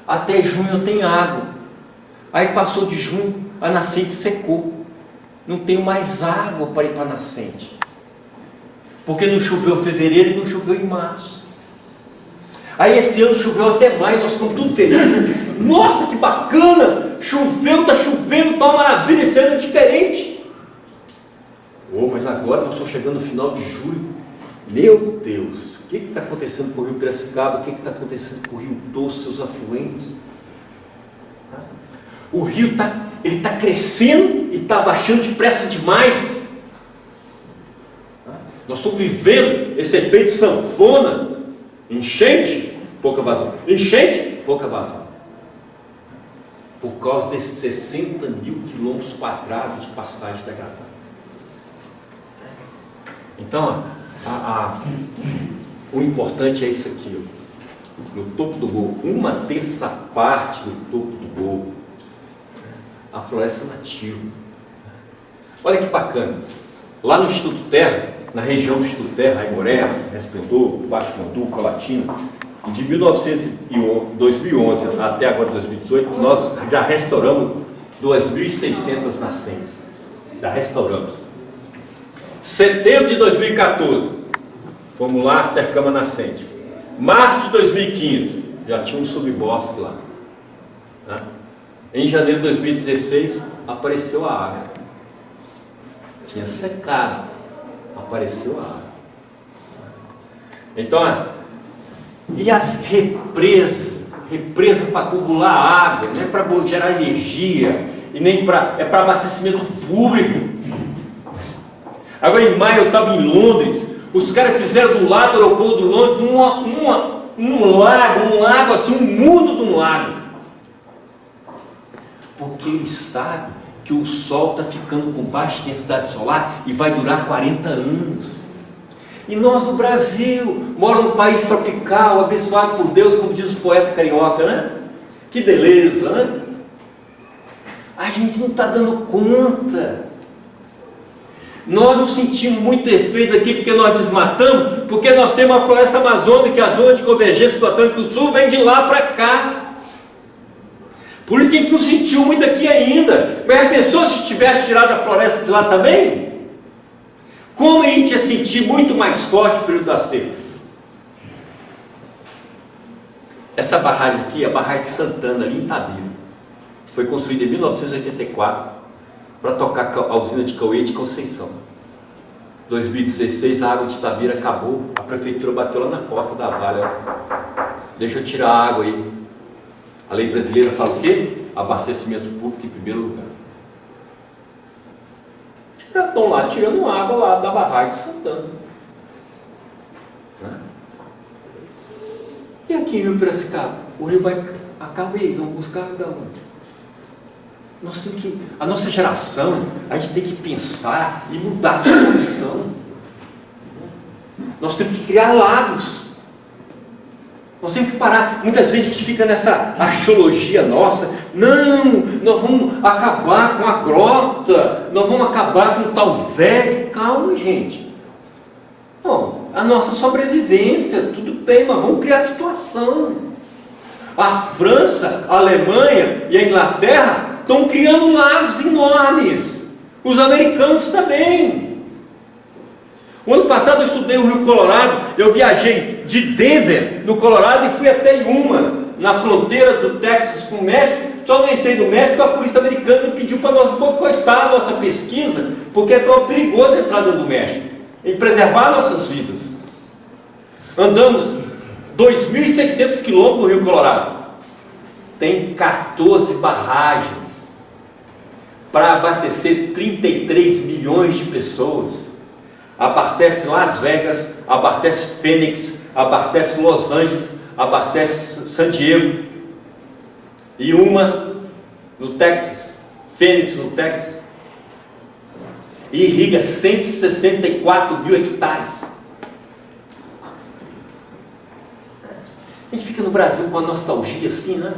até junho tem água. Aí passou de junho, a nascente secou. não tenho mais água para ir para a nascente. Porque não choveu em fevereiro e não choveu em março. Aí esse ano choveu até maio, nós ficamos tudo felizes, né? Nossa, que bacana! Choveu, está chovendo, está uma maravilha, esse ano é diferente. Oh, mas agora nós estamos chegando no final de julho. Meu Deus, o que está acontecendo com o Rio Piracicaba? O que está acontecendo com o Rio Doce, seus afluentes? O rio está crescendo e está abaixando depressa demais. Nós estamos vivendo esse efeito sanfona. Enchente, pouca vazão. Enchente, pouca vazão. Por causa desses 60 mil quilômetros quadrados de pastagem degradada. Então, o importante é isso aqui. Ó. No topo do morro, 1/3 parte do topo do morro, a floresta nativa. Olha que bacana. Lá no Instituto Terra, na região do Instituto Terra, Aimorés, Resplendor, Baixo Mandu, Colatina, de 2011 até agora 2018, nós já restauramos 2.600 nascentes. Já restauramos. Setembro de 2014, fomos lá, cercamos a nascente. Março de 2015, já tinha um subbosque lá. Né? Em janeiro de 2016, apareceu a água. Tinha secado, apareceu a água. Então, e as represas para acumular água, não é para gerar energia, e nem é para abastecimento público. Agora em maio eu estava em Londres, os caras fizeram do lado do aeroporto de Londres um lago assim, um mundo de um lago. Porque eles sabem que o Sol está ficando com baixa intensidade solar e vai durar 40 anos. E nós do Brasil, moramos num país tropical, abençoado por Deus, como diz o poeta carioca, né? Que beleza, né? A gente não está dando conta. Nós não sentimos muito efeito aqui porque nós desmatamos, porque nós temos uma floresta amazônica, a zona de convergência do Atlântico Sul vem de lá para cá. Por isso que a gente não sentiu muito aqui ainda. Mas a pessoa, se tivesse tirado a floresta de lá também, como a gente ia sentir muito mais forte o período da seca? Essa barragem aqui é a barragem de Santana, ali em Itabira. Foi construída em 1984 para tocar a usina de Cauê de Conceição. 2016 a água de Itabira acabou, a prefeitura bateu lá na porta da Vale, ó. Deixa eu tirar a água aí. A lei brasileira fala o quê? Abastecimento público em primeiro lugar. Já estão lá tirando água lá da barragem de Santana. Né? E aqui em Rio Piracicaba? O rio vai acabar aí, vamos buscar da onde? Nós temos que, a nossa geração, a gente tem que pensar e mudar a situação. Nós temos que criar lagos. Nós temos que parar. Muitas vezes a gente fica nessa axiologia nossa. Não, nós vamos acabar com a grota, nós vamos acabar com o tal velho. Calma, gente. Bom, a nossa sobrevivência, tudo bem, mas vamos criar a situação. A França, a Alemanha e a Inglaterra estão criando lagos enormes. Os americanos também. O ano passado eu estudei o Rio Colorado. Eu viajei de Denver, no Colorado, e fui até Yuma, na fronteira do Texas com o México. Só não entrei no México, a polícia americana me pediu para nós boicotar a nossa pesquisa, porque é tão perigoso entrar dentro do México, em preservar nossas vidas. Andamos 2.600 quilômetros no Rio Colorado. Tem 14 barragens para abastecer 33 milhões de pessoas. Abastece Las Vegas, abastece Phoenix, abastece Los Angeles, abastece San Diego, Yuma, no Texas, Phoenix, no Texas, e irriga 164 mil hectares. A gente fica no Brasil com uma nostalgia assim, né?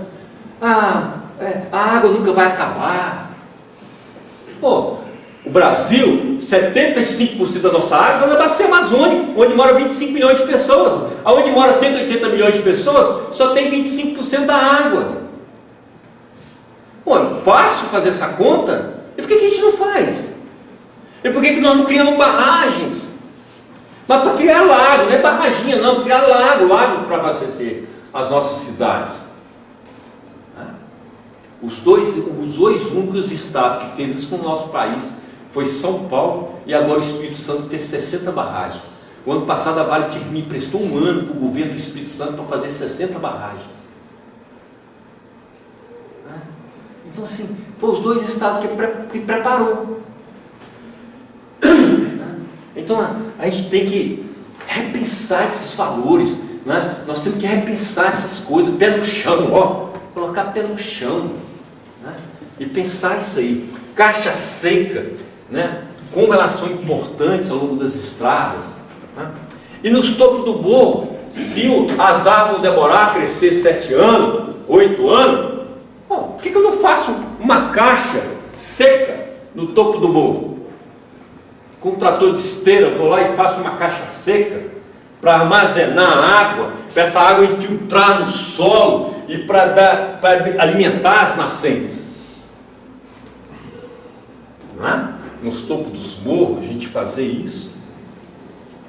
A água nunca vai acabar. Pô, o Brasil, 75% da nossa água está na bacia amazônica, onde mora 25 milhões de pessoas. Onde mora 180 milhões de pessoas, só tem 25% da água. Pô, fácil fazer essa conta? E por que a gente não faz? E por que nós não criamos barragens? Mas para criar lago, não é barraginha não, criar lago para abastecer as nossas cidades. Os dois únicos estados que fez isso no nosso país foi São Paulo e agora o Espírito Santo fez 60 barragens. O ano passado a Vale me emprestou um ano para o governo do Espírito Santo para fazer 60 barragens. Então assim, foi os dois estados que preparou. Então a gente tem que repensar esses valores, né? Nós temos que repensar essas coisas, pé no chão, ó, colocar pé no chão, né? E pensar isso aí. Caixa seca, né? Como elas são importantes ao longo das estradas, né? E nos topos do morro, se as árvores demorar a crescer 7 anos, 8 anos, bom, por que eu não faço uma caixa seca no topo do morro? Com um trator de esteira, eu vou lá e faço uma caixa seca para armazenar água, para essa água infiltrar no solo e para alimentar as nascentes. Não é? Nos topos dos morros, a gente fazer isso,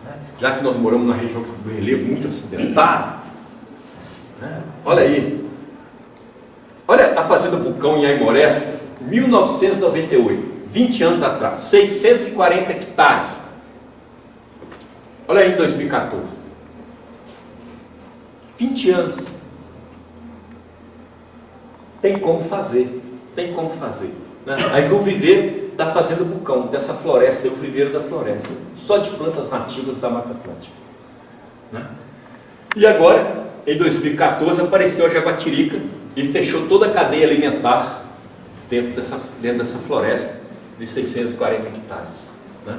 né? Já que nós moramos numa região com relevo muito acidentado, né? Olha aí, olha a Fazenda Bucão em Aimorés, 1998. 20 anos atrás, 640 hectares. Olha aí em 2014. 20 anos. Tem como fazer. Tem como fazer. Né? Aí o viveiro da Fazenda Bucão, dessa floresta, é o viveiro da floresta. Só de plantas nativas da Mata Atlântica. Né? E agora, em 2014, apareceu a Jaguatirica e fechou toda a cadeia alimentar dentro dessa floresta de 640 hectares. Né?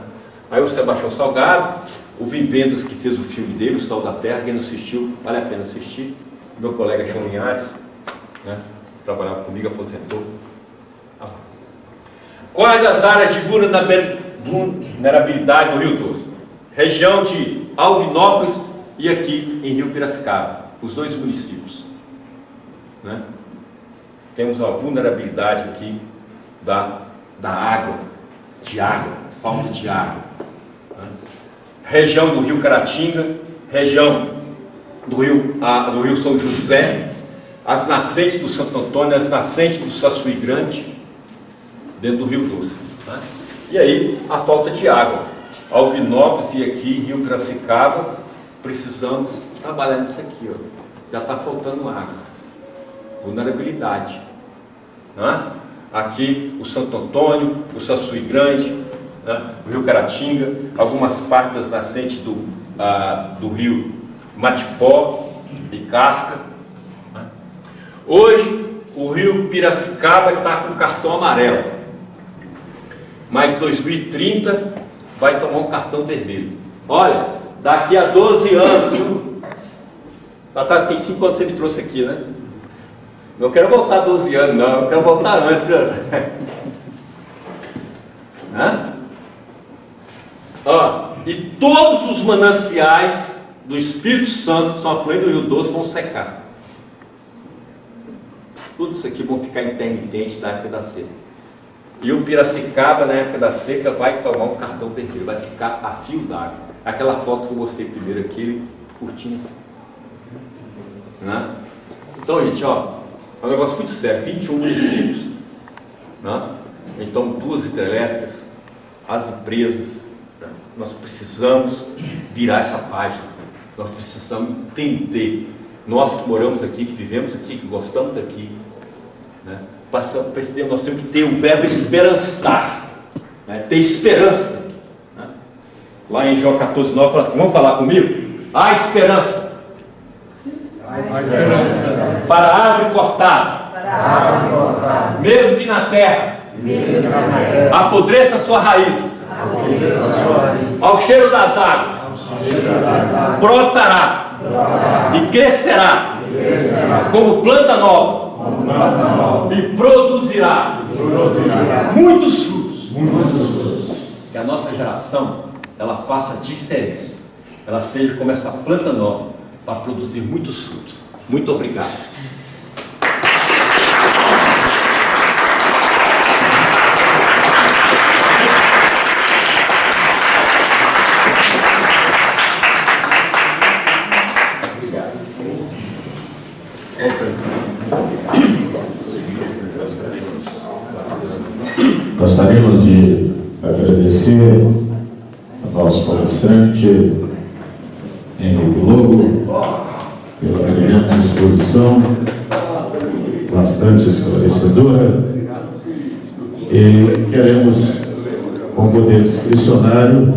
Aí o Sebastião Salgado, o Vivendas que fez o filme dele, O Sal da Terra, quem não assistiu, vale a pena assistir. Meu colega João Linhares, né? Trabalhava comigo, aposentou. Quais as áreas de vulnerabilidade do Rio Doce? Região de Alvinópolis e aqui em Rio Piracicaba, os dois municípios. Né? Temos a vulnerabilidade aqui da água, falta de água. Né? Região do Rio Caratinga, região do Rio São José, as nascentes do Santo Antônio, as nascentes do Saçuí Grande, dentro do Rio Doce. Né? E aí, a falta de água. Alvinópolis e aqui Rio Piracicaba, precisamos trabalhar nisso aqui. Ó. Já está faltando água. Vulnerabilidade. Né? Aqui o Santo Antônio, o Saçuí Grande, né? O Rio Caratinga, algumas partes das nascentes do rio Matipó e Casca. Né? Hoje o rio Piracicaba está com cartão amarelo, mas 2030 vai tomar um cartão vermelho. Olha, daqui a 12 anos, tem 5 anos que você me trouxe aqui, né? Não quero voltar 12 anos, não. Eu quero voltar antes. Né? Ó, e todos os mananciais do Espírito Santo, que são afluentes do Rio Doce, vão secar. Tudo isso aqui vão ficar intermitente na época da seca. E o Piracicaba, na época da seca, vai tomar um cartão vermelho. Vai ficar a fio d'água. Aquela foto que eu mostrei primeiro aqui, curtinha assim. Né? Então, gente, ó. É um negócio muito sério, 21 municípios, né? Então 2 hidrelétricas, as empresas, né? Nós precisamos virar essa página, nós precisamos entender, nós que moramos aqui, que vivemos aqui, que gostamos daqui, né? Nós temos que ter o verbo esperançar, né? Ter esperança, né? Lá em João 14:9 fala assim, vamos falar comigo? Há esperança. Para a árvore cortada, mesmo que na terra, apodreça a sua raiz, ao cheiro das águas, brotará e crescerá como planta nova e produzirá muitos frutos. Que a nossa geração ela faça a diferença, ela seja como essa planta nova para produzir muitos frutos. Muito obrigado. agradecer ao nosso palestrante, Henrique Lobo, pela brilhante exposição, bastante esclarecedora, e queremos, com poder discricionário,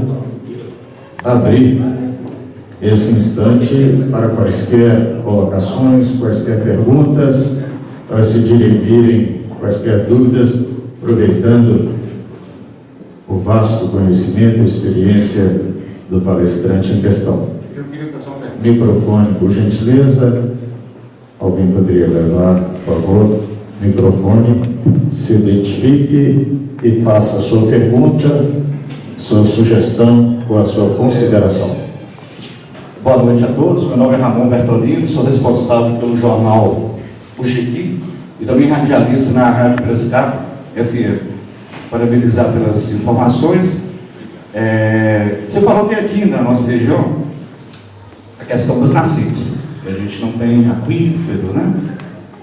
abrir esse instante para quaisquer colocações, quaisquer perguntas, para se dirimirem quaisquer dúvidas, aproveitando o vasto conhecimento e experiência do palestrante em questão. Eu queria fazer uma pergunta. Microfone, por gentileza. Alguém poderia levar, por favor, microfone, se identifique e faça a sua pergunta, sua sugestão ou a sua consideração. Boa noite a todos, meu nome é Ramon Bertolini, sou responsável pelo jornal O Chiqui e também radialista na Rádio Piracicaba FM. Parabenizar pelas informações. Você falou que aqui na nossa região a questão das nascentes, que a gente não tem aquífero, né?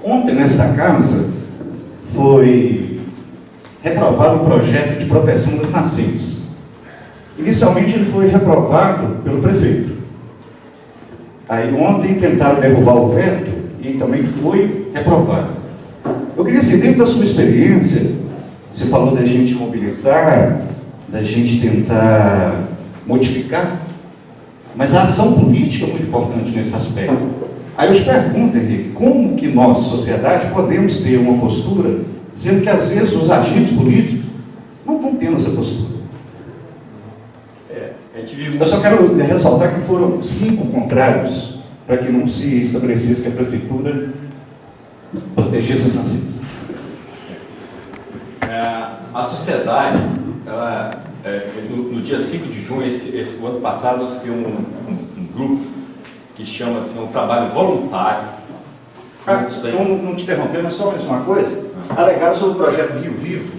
Ontem nesta casa foi reprovado o projeto de proteção das nascentes. Inicialmente ele foi reprovado pelo prefeito. Aí ontem tentaram derrubar o veto e também foi reprovado. Eu queria saber, dentro da sua experiência, você falou da gente mobilizar, da gente tentar modificar, mas a ação política é muito importante nesse aspecto. Aí eu te pergunto, Henrique, como que nós, sociedade, podemos ter uma postura, sendo que às vezes os agentes políticos não estão tendo essa postura? Eu só quero ressaltar que foram 5 contrários para que não se estabelecesse que a prefeitura protegesse as nascentes. A sociedade, ela, no dia 5 de junho, o ano passado, nós criamos um grupo que chama assim, um trabalho voluntário. Não te interrompendo, mas só mais uma coisa. Alegaram sobre o projeto Rio Vivo,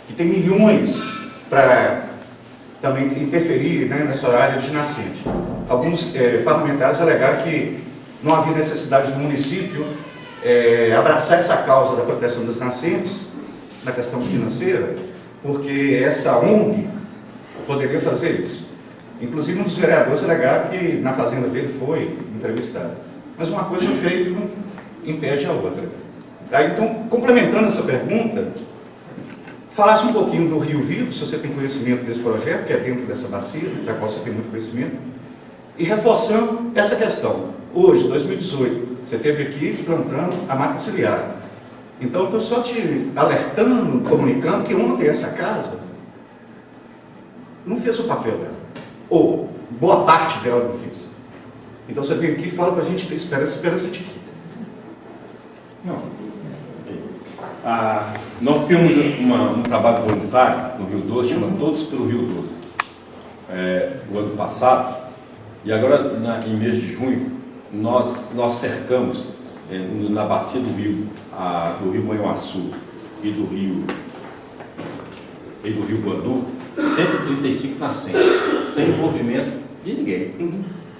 que tem milhões para também interferir, né, nessa área de nascente. Alguns parlamentares alegaram que não havia necessidade do município abraçar essa causa da proteção das nascentes na questão financeira, porque essa ONG poderia fazer isso. Inclusive, um dos vereadores alegaram que na fazenda dele foi entrevistado. Mas uma coisa eu creio que não impede a outra. Aí, então, complementando essa pergunta, falasse um pouquinho do Rio Vivo, se você tem conhecimento desse projeto, que é dentro dessa bacia, da qual você tem muito conhecimento, e reforçando essa questão. Hoje, 2018, você esteve aqui plantando a mata ciliar. Então, estou só te alertando, comunicando que ontem essa casa não fez o papel dela. Ou boa parte dela não fez. Então, você vem aqui e fala para a gente ter esperança de quê? Não. Nós temos um trabalho voluntário no Rio Doce, chama Todos pelo Rio Doce, o ano passado, e agora, em mês de junho, nós cercamos na bacia do Rio Manhuaçu e do Rio Guandu, 135 nascentes, sem envolvimento de ninguém,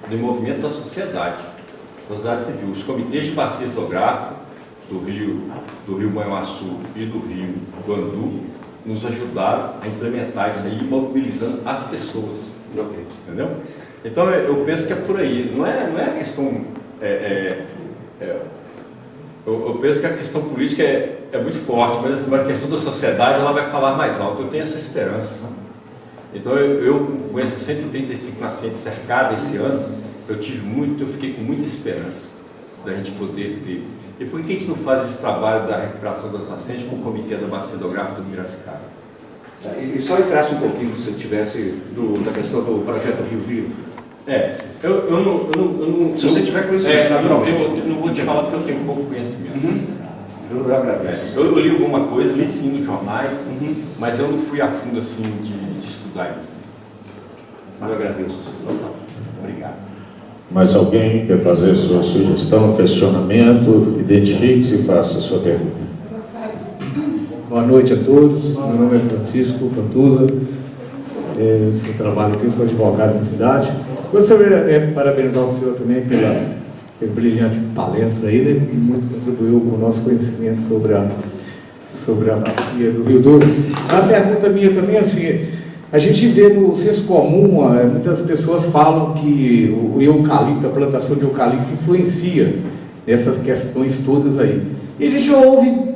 do envolvimento da sociedade civil. Os comitês de bacia hidrográfica do Rio Manhuaçu e do Rio Guandu nos ajudaram a implementar isso aí, mobilizando as pessoas. Entendeu? Então, eu penso que é por aí. Não é a questão... Eu penso que a questão política é muito forte, mas a questão da sociedade ela vai falar mais alto. Eu tenho essa esperança. Sabe? Então, eu com essas 135 nascentes cercadas esse ano, eu fiquei com muita esperança da gente poder ter. E por que a gente não faz esse trabalho da recuperação das nascentes com o Comitê da Bacia Hidrográfica do Piracicaba? E só entrasse um pouquinho, se tivesse, da questão do projeto Rio Vivo. Se você tiver conhecimento, eu não vou te falar porque eu tenho pouco conhecimento. Eu agradeço. Eu li alguma coisa, li sim nos jornais, mas eu não fui a fundo assim de estudar ainda. Eu agradeço. Obrigado. Mais alguém quer fazer sua sugestão, questionamento? Identifique-se e faça a sua pergunta. Boa noite a todos. Meu nome é Francisco Cantuza. Eu trabalho aqui, sou advogado na cidade. Gostaria de parabenizar o senhor também pela brilhante palestra aí, né, que muito contribuiu com o nosso conhecimento sobre a bacia do Rio Doce. A pergunta minha também é assim, A gente vê no senso comum, muitas pessoas falam que o eucalipto, a plantação de eucalipto influencia nessas questões todas aí. E a gente ouve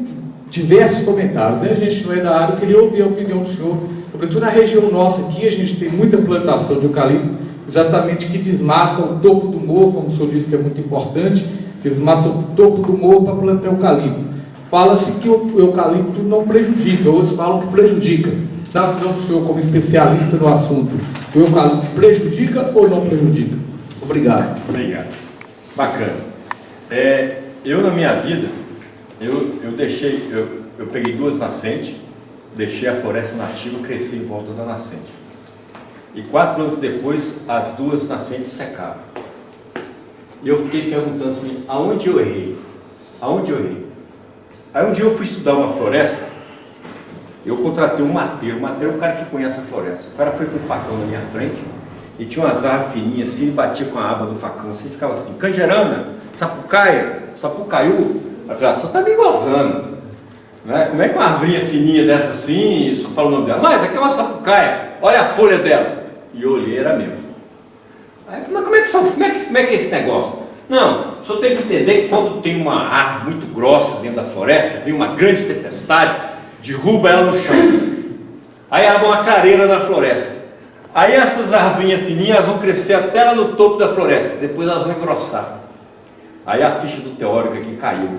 diversos comentários, né? A gente não é da área, eu queria ouvir a opinião do senhor, sobretudo na região nossa aqui, a gente tem muita plantação de eucalipto, exatamente que desmata o topo do morro, como o senhor disse que é muito importante, desmata o topo do morro para plantar eucalipto. Fala-se que o eucalipto não prejudica, outros falam que prejudica. Na visão do senhor como especialista no assunto, o eucalipto prejudica ou não prejudica? Obrigado. Obrigado. Bacana. Eu na minha vida, eu peguei 2 nascentes, deixei a floresta nativa crescer em volta da nascente. E 4 anos depois, as 2 nascentes secaram. E eu fiquei perguntando assim, aonde eu errei? Aonde eu errei? Aí um dia eu fui estudar uma floresta, eu contratei um mateiro. O mateiro é o cara que conhece a floresta. O cara foi com um facão na minha frente e tinha umas árvores fininhas assim, e batia com a aba do facão assim, ficava assim, canjerana, sapucaia, sapucaiu. Aí eu falei, só tá me gozando, né? Como é que uma arvinha fininha dessa assim, só fala o nome dela? Mas aqui é uma sapucaia, olha a folha dela. E eu olhei, era mesmo. Aí eu falei, mas como é que é esse negócio? Não, só tem que entender que quando tem uma árvore muito grossa dentro da floresta, vem uma grande tempestade, derruba ela no chão. Aí abre uma clareira na floresta. Aí essas arvinhas fininhas elas vão crescer até lá no topo da floresta, depois elas vão engrossar. Aí a ficha do teórico aqui caiu.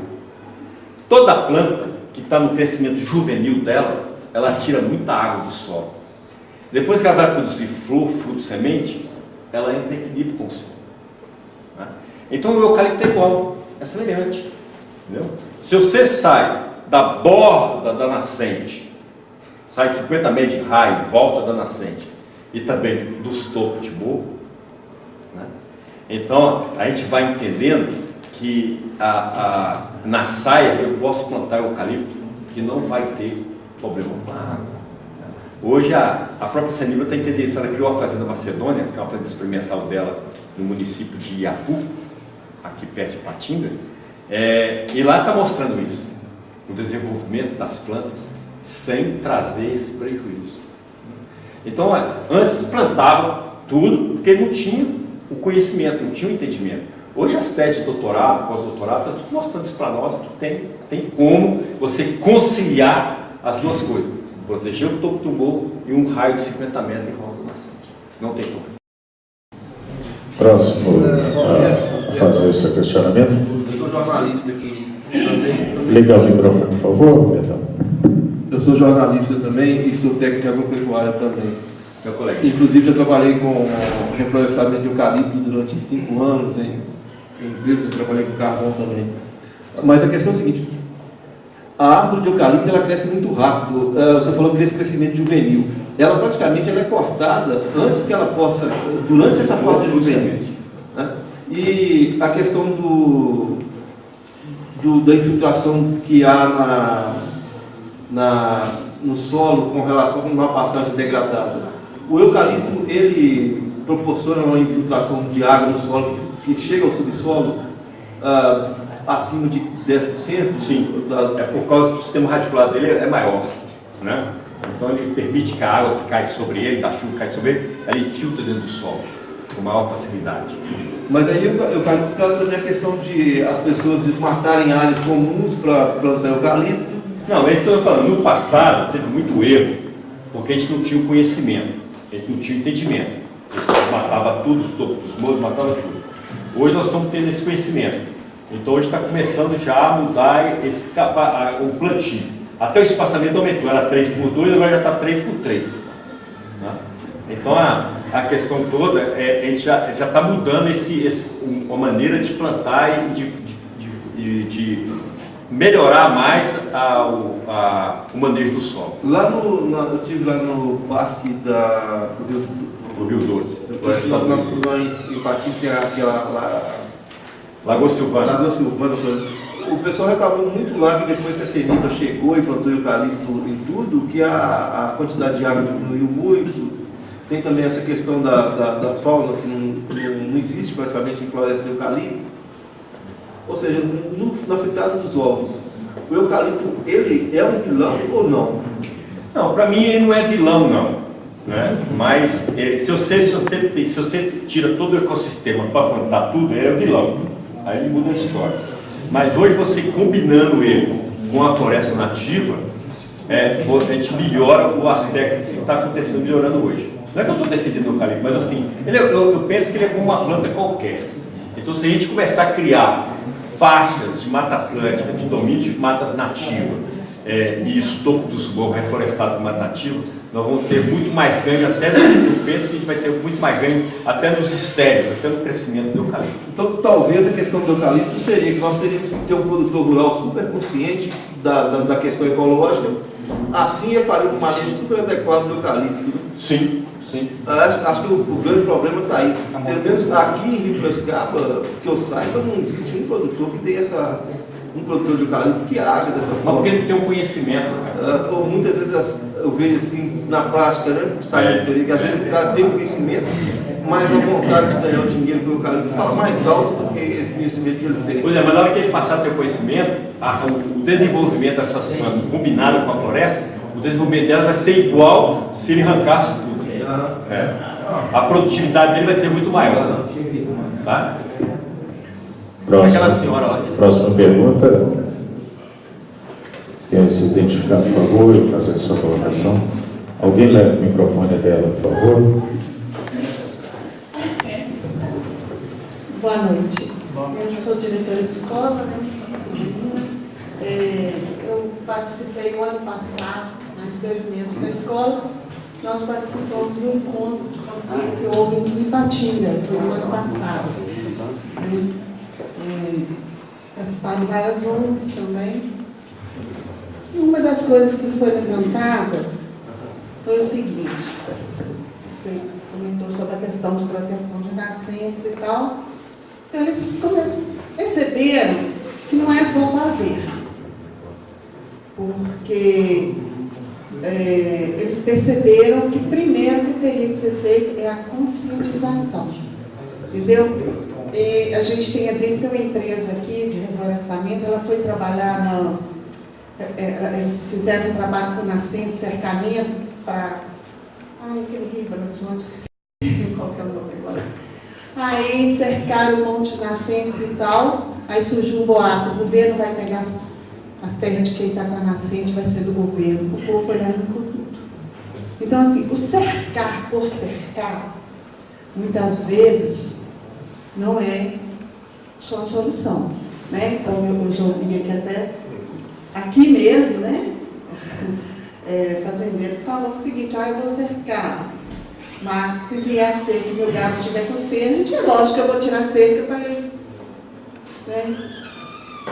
Toda planta que está no crescimento juvenil dela, ela tira muita água do solo. Depois que ela vai produzir flor, fruto, semente, ela entra em equilíbrio com o solo. Né? Então o eucalipto é igual, é semelhante. Entendeu? Se você sai da borda da nascente, sai 50 metros de raio, volta da nascente, e também dos topos de morro, né? Então a gente vai entendendo que na saia eu posso plantar eucalipto que não vai ter problema com a água. Hoje a própria Sanibra está entendendo isso. Ela criou a Fazenda Macedônia, que é uma fazenda experimental dela no município de Iapu, aqui perto de Patinga, e lá está mostrando isso, o desenvolvimento das plantas sem trazer esse prejuízo. Então, antes plantava tudo porque não tinha o conhecimento, não tinha o entendimento. Hoje as teses de doutorado, pós-doutorado, estão tudo mostrando isso para nós, que tem como você conciliar as duas coisas. Proteger o topo do morro e um raio de 50 metros em volta do nascente. Não tem problema. Próximo a fazer esse questionamento. Eu sou jornalista aqui também. Liga o microfone, por favor, Betão. Eu sou jornalista também e sou técnico agropecuário também. Meu colega. Inclusive, eu trabalhei com reflorestamento de eucalipto durante 5 anos em empresas, eu trabalhei com carvão também. Mas a questão é a seguinte: a árvore de eucalipto ela cresce muito rápido. Você falou desse crescimento juvenil. Ela praticamente é cortada antes que ela possa, durante essa fase juvenil. Né? E a questão da infiltração que há no solo com relação a uma passagem degradada. O eucalipto, ele proporciona uma infiltração de água no solo que chega ao subsolo acima de 10%? Sim, é por causa do sistema radicular dele é maior, né? Então ele permite que a água que cai sobre ele, da chuva que cai sobre ele, ela infiltra dentro do solo com maior facilidade. Mas aí o eucalipto traz também a questão de as pessoas desmatarem áreas comuns para plantar eucalipto. Não, é isso que eu estou falando. No passado teve muito erro, porque a gente não tinha o conhecimento, a gente não tinha o entendimento. A gente matava tudo, os topos dos morros, matava tudo. Hoje nós estamos tendo esse conhecimento. Então hoje está começando já a mudar o plantio. Até o espaçamento aumentou, era 3x2, agora já está 3x3. Né? Então a questão toda, a gente já está mudando uma maneira de plantar e de melhorar mais o manejo do solo. Eu estive lá no parque do Rio Doce. Em Patinga, que é aquela Lagoa Silvana. O pessoal reclamou muito lá que depois que a Sanibra chegou e plantou eucalipto em tudo, que a quantidade de água diminuiu muito. Tem também essa questão da fauna, que não existe praticamente em floresta de eucalipto. Ou seja, na fritada dos ovos, o eucalipto, ele é um vilão ou não? Não, para mim ele não é vilão, não. né? Mas se você tira todo o ecossistema para plantar tudo, ele é vilão. Aí ele muda a história. Mas hoje você combinando ele com a floresta nativa, a gente melhora o aspecto que está acontecendo, melhorando hoje. Não é que eu estou defendendo o eucalipto, mas assim, eu penso que ele é como uma planta qualquer. Então, se a gente começar a criar faixas de mata atlântica, de domínio de mata nativa, e estopo dos morros reflorestado com mata nativa, nós vamos ter muito mais ganho, eu penso que a gente vai ter muito mais ganho até nos estéreos, até no crescimento do eucalipto. Então, talvez a questão do eucalipto seria que nós teríamos que ter um produtor rural super consciente da questão ecológica, assim ele faria um manejo super adequado do eucalipto. Sim, sim. Acho que o grande problema está aí. Pelo menos aqui em Rio Piracicaba, que eu saiba, não existe um produtor que tenha um produtor de eucalipto que haja dessa forma. Mas porque não tem um conhecimento. Ou muitas vezes eu vejo assim, na prática, né? Sai da teoria, que às vezes o cara tem o conhecimento, mas a vontade de ganhar o dinheiro com o eucalipto fala mais alto do que esse conhecimento que ele tem. Pois é, mas na hora que ele passar a ter o conhecimento, o desenvolvimento dessas plantas combinado com a floresta, o desenvolvimento dela vai ser igual se ele arrancasse tudo. A produtividade dele vai ser muito maior. Tá? Aquela senhora lá. Próxima pergunta. Quer se identificar, por favor, e fazer a sua colocação? Alguém leva o microfone dela, por favor. Boa noite. Eu sou diretora de escola, né? Eu participei o ano passado, mais de 2 meses da escola. Nós participamos do encontro de campanhas que houve em Ipatinga, foi no ano passado. Participaram várias ONGs também. E uma das coisas que foi levantada foi o seguinte: você comentou sobre a questão de proteção de nascentes e tal. Então, eles perceberam que não é só fazer, porque eles perceberam que primeiro que teria que ser feito é a conscientização, entendeu? E a gente tem exemplo, tem uma empresa aqui de reflorestamento, ela foi trabalhar eles fizeram um trabalho com nascente, cercamento para... aquele rio, Belo Horizonte, qual que é o nome agora? Aí cercaram um monte de nascentes e tal, aí surgiu um boato, o governo vai pegar as terras de quem está com a nascente, vai ser do governo, o povo foi lá no tudo. Então, assim, o cercar por cercar, muitas vezes, não é só a solução, né? Então, eu já ouvi aqui até, aqui mesmo, né? Fazendeiro que falou o seguinte: eu vou cercar, mas se vier a cerca e meu gado estiver com sede, é lógico que eu vou tirar a cerca para ele, né,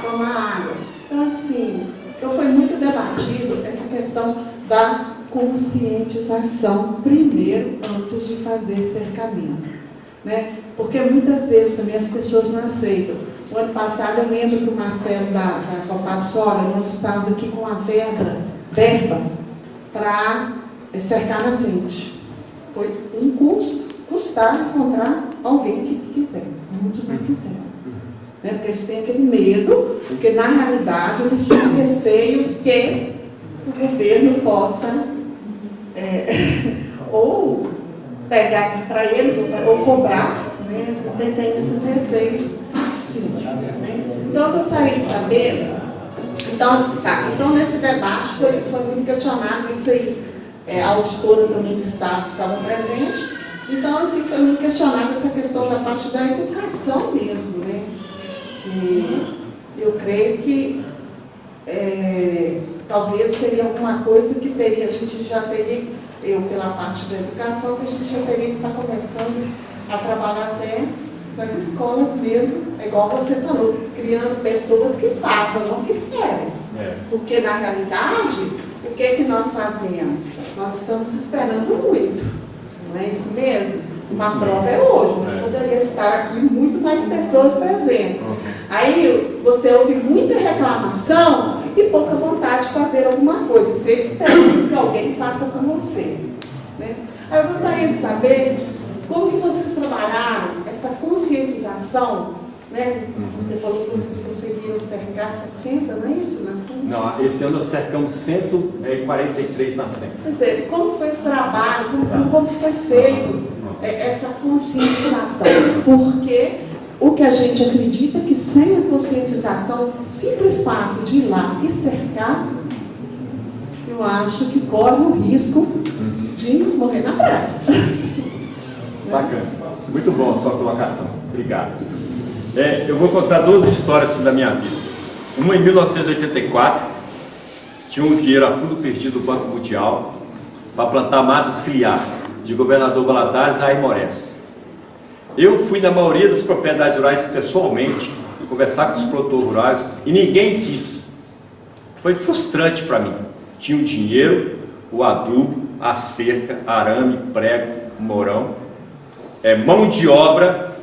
tomar água. Então, assim, foi muito debatido essa questão da conscientização primeiro, antes de fazer cercamento, né? Porque muitas vezes também as pessoas não aceitam. O ano passado eu lembro que o Marcelo da Copassola, nós estávamos aqui com a verba para cercar nascente. Foi um custar encontrar alguém que quisesse. Muitos não quiseram. Né? Porque eles têm aquele medo, porque na realidade eles têm receio que o governo possa ou pegar para eles ou cobrar, né? Tem esses receios. Sim, né? Então eu gostaria de saber. Então nesse debate foi muito questionado isso aí. A auditora também do Estado estava presente. Então, assim, foi muito questionada essa questão da parte da educação mesmo, né? E eu creio que talvez seria alguma coisa que a gente já teria, eu pela parte da educação, que a gente já teria que estar começando a trabalhar até nas escolas mesmo, igual você falou, criando pessoas que façam, não que esperem. Porque, na realidade, o que é que nós fazemos? Nós estamos esperando muito, não é isso mesmo? Uma prova é hoje, mas poderia estar aqui muito mais pessoas presentes. Aí você ouve muita reclamação e pouca vontade de fazer alguma coisa, sempre esperando que alguém faça com você, né? Aí eu gostaria de saber como que vocês trabalharam essa conscientização né? Você falou que vocês conseguiram cercar 60, não é isso? Nascentes? Não, esse ano nós cercamos 143 nascentes. Quer dizer, como foi esse trabalho, como foi feito essa conscientização? Porque o que a gente acredita que sem a conscientização, o simples fato de ir lá e cercar, eu acho que corre o risco de morrer na praia. Bacana. Muito bom a sua colocação. Obrigado. Eu vou contar duas histórias assim, da minha vida. Uma em 1984, tinha um dinheiro a fundo perdido do Banco Mundial para plantar mata ciliar, de Governador Valadares a Aimorés. Eu fui na maioria das propriedades rurais pessoalmente, conversar com os produtores rurais, e ninguém quis. Foi frustrante para mim. Tinha o dinheiro, o adubo, a cerca, arame, prego, morão, mão de obra,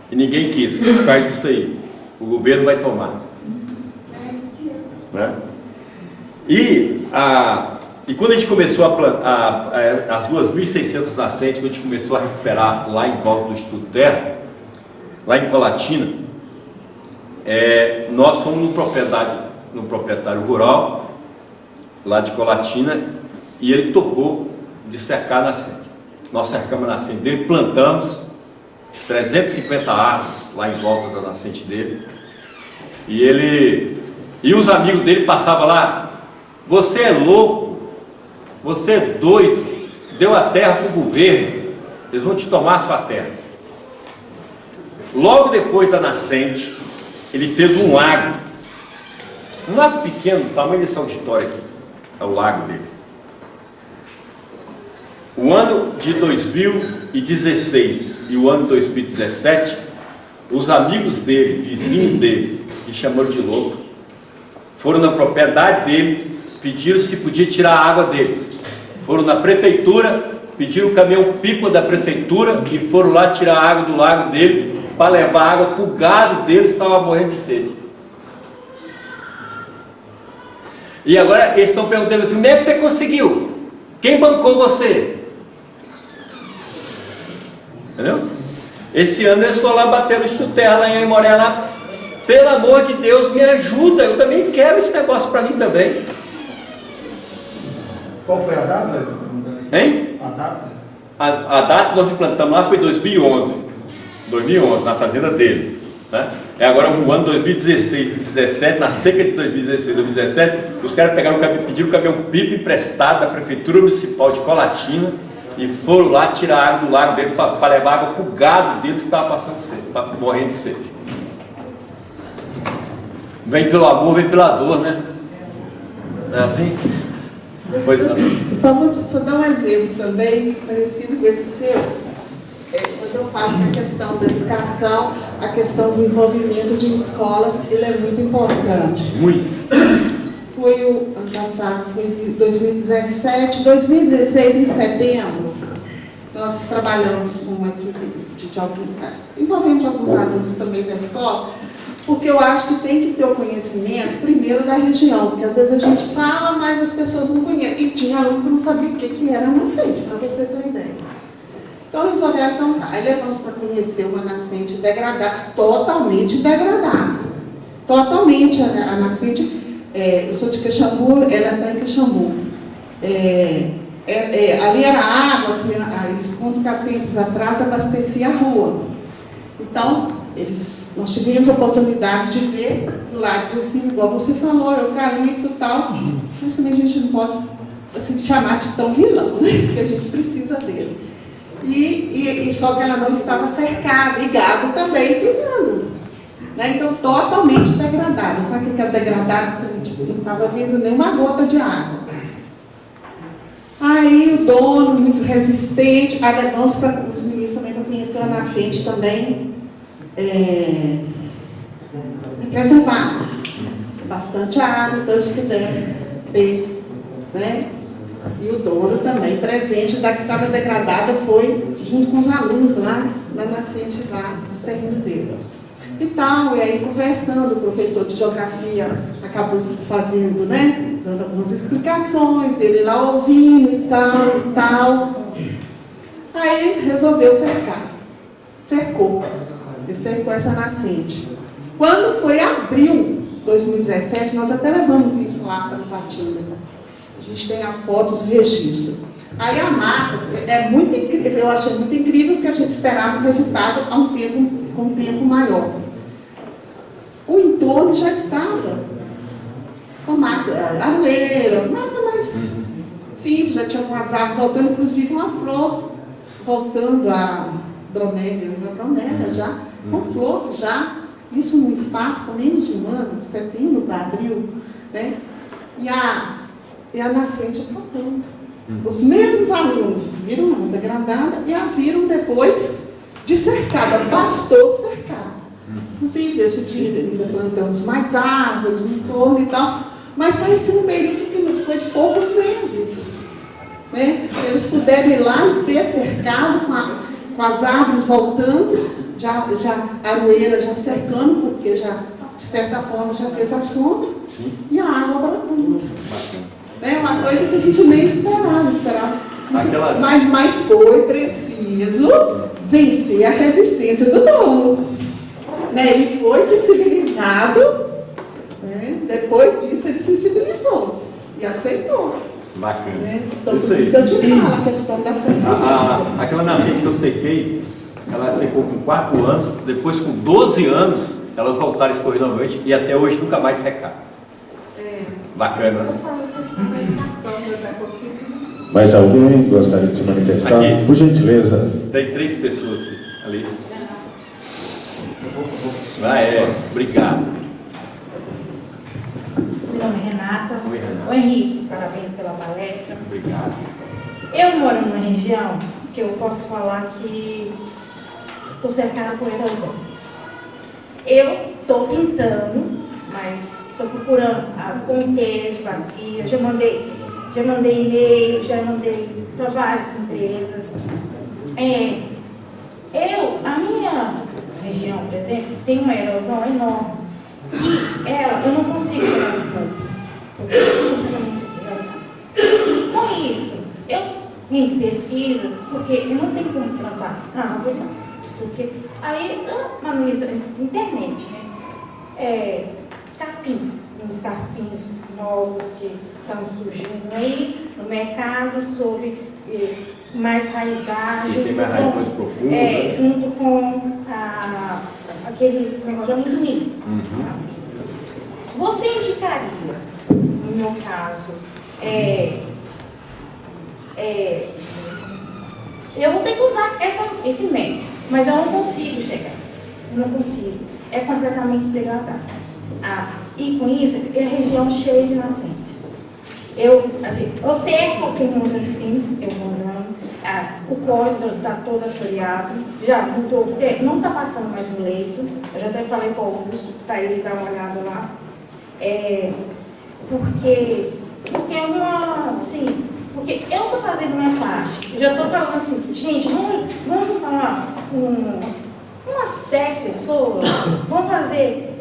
e ninguém quis. Por causa disso aí, o governo vai tomar. Né? E quando a gente começou a plantar as 2.600 nascentes, quando a gente começou a recuperar lá em volta do Instituto Terra, lá em Colatina, nós fomos no proprietário rural, lá de Colatina, e ele topou de cercar a nascente. Nós cercamos a nascente dele, plantamos 350 árvores lá em volta da nascente dele, e os amigos dele passavam lá: você é louco, você é doido, deu a terra para o governo, eles vão te tomar a sua terra. Logo depois da nascente, ele fez um lago pequeno, do tamanho desse auditório aqui, é o lago dele. O ano de 2016 e o ano de 2017, os amigos dele, vizinhos dele, que chamaram de louco, foram na propriedade dele, pediram se podia tirar a água dele. Foram na prefeitura, pediram o caminhão-pipa da prefeitura e foram lá tirar a água do lago dele para levar água para o gado deles que estava morrendo de sede. E agora eles estão perguntando assim: como é que você conseguiu? Quem bancou você? Entendeu? Esse ano eles foram lá bater no Instituto Terra lá em Aimoré, lá. Pelo amor de Deus, me ajuda, eu também quero esse negócio para mim também. Qual foi a data? Hein? A data? A data que nós implantamos lá foi 2011, na fazenda dele, né? Agora o ano 2016 e 2017, na seca de 2016 e 2017, os caras pediram o caminhão-pipa emprestado da Prefeitura Municipal de Colatina e foram lá tirar a água do lago dele para levar água para o gado deles que estava passando sede, morrendo de sede. Vem pelo amor, vem pela dor, né? Não é assim? Pois é. Só vou dar um exemplo também, parecido com esse seu. Quando eu falo na questão da educação, a questão do envolvimento de escolas, ele é muito importante. Muito. Foi o ano passado, foi em 2017, 2016, em setembro, nós trabalhamos com uma equipe envolvendo alguns alunos também da escola, porque eu acho que tem que ter o conhecimento, primeiro, da região, porque às vezes a gente fala, mas as pessoas não conhecem. E tinha aluno que não sabia o que era nascente, para você ter uma ideia. Então, resolveram, então, aí levamos para conhecer uma nascente degradada, totalmente degradada. Totalmente a nascente, eu sou de Caxambu, ela está em Caxambu. Ali era água que eles contam que há tempos atrás abastecia a rua. Então, nós tivemos a oportunidade de ver do lado assim, igual você falou, eucalipto e tal, mas também a gente não pode assim, chamar de tão vilão, né? Porque a gente precisa dele. E só que ela não estava cercada, e gado também pisando. Né? Então, totalmente degradada. Sabe o que é degradado? Você não estava vendo nenhuma gota de água. Aí o dono, muito resistente, aí levamos para os meninos também para conhecer a nascente também, preservada. Bastante água, todos que deve ter. Né? E o dono também presente, da que estava degradada, foi junto com os alunos lá, na nascente lá, no terreno dele. E tal, e aí conversando, o professor de geografia acabou fazendo, né, dando algumas explicações, ele lá ouvindo e tal. Aí resolveu cercar. Cercou. ele secou essa nascente. Quando foi abril de 2017, nós até levamos isso lá para o Patinga. A gente tem as fotos, o registro. Aí a mata é muito incrível, eu achei muito incrível, porque a gente esperava o resultado com um tempo maior. O entorno já estava com mata, aroeira, mata mais simples, já tinha umas árvores voltando, inclusive uma flor, voltando a bromélia, uma bromélia já, com flor já, isso num espaço com menos de um ano, de setembro para abril, né? E a nascente brotando. Os mesmos alunos viram uma degradada e a viram depois de cercada, bastou cercar. Inclusive, esse dia ainda plantamos mais árvores no entorno e tal, mas foi esse um período que não foi de poucos meses. Né? Eles puderam ir lá e ver cercado com as árvores voltando, já a aroeira já secando, porque já, de certa forma, já fez a sombra, e a água brotando. É uma coisa que a gente nem esperava. Mas foi preciso vencer a resistência do dono. Né? Ele foi sensibilizado, né? Depois disso ele sensibilizou e aceitou. Bacana. Né? Então, por isso que eu te falo, a questão da consciência. Aquela nascente que eu sequei, ela secou com 4 anos, depois com 12 anos, elas voltaram a escorrer novamente e até hoje nunca mais secaram. Bacana. Mais alguém gostaria de se manifestar? Aqui. Por gentileza. Tem 3 pessoas ali. Obrigado. Meu nome é Renata. Oi, Renata. Oi, Henrique, parabéns pela palestra. Obrigado. Eu moro numa região que eu posso falar que estou cercada por erosões. Eu estou tentando, mas estou procurando comitês, bacias, já mandei e-mail, já mandei para várias empresas. A minha região, por exemplo, tem uma erosão enorme. E eu não consigo tirar um pouco. Com isso, eu vim de pesquisas, porque eu não tenho como plantar árvores, porque aí eu analiso na internet, né? Capim, uns capins novos que estão surgindo aí no mercado, sobre mais raizagem. Tem mais raízes profundas. Junto com aquele negócio de amendoim. Você indicaria, no meu caso, eu vou ter que usar esse método, mas eu não consigo chegar. Eu não consigo. É completamente degradado. E com isso, é a região cheia de nascentes. Eu cerco alguns assim, eu vou andando. O córrego está todo assoreado, já não está passando mais no leito. Eu já até falei com o Augusto para ele dar uma olhada lá. Porque eu estou fazendo minha parte. Eu já estou falando assim, gente, vamos juntar umas 10 pessoas, vamos fazer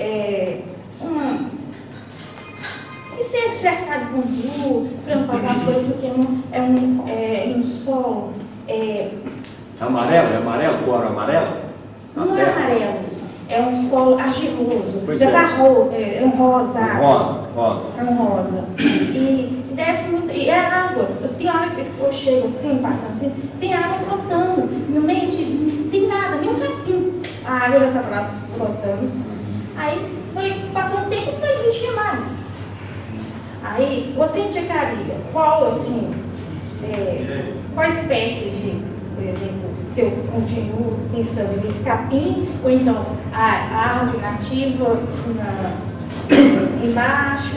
e ser cercado de bambu, plantar algumas coisas, porque é um solo. Amarelo? É amarelo? Cor amarelo? Não é amarelo, é um solo argiloso. Pois já está rosa. É um rosa. Rosa. É um rosa. E desce muito. E é água. Tem hora que eu chego assim, passando assim, tem água brotando. No meio não tem nada, nem um capim. A água já está brotando. Aí foi passando tempo e não existia mais. Aí você indicaria qual espécie de, por exemplo, se eu continuo pensando nesse capim, ou então a árvore nativa embaixo?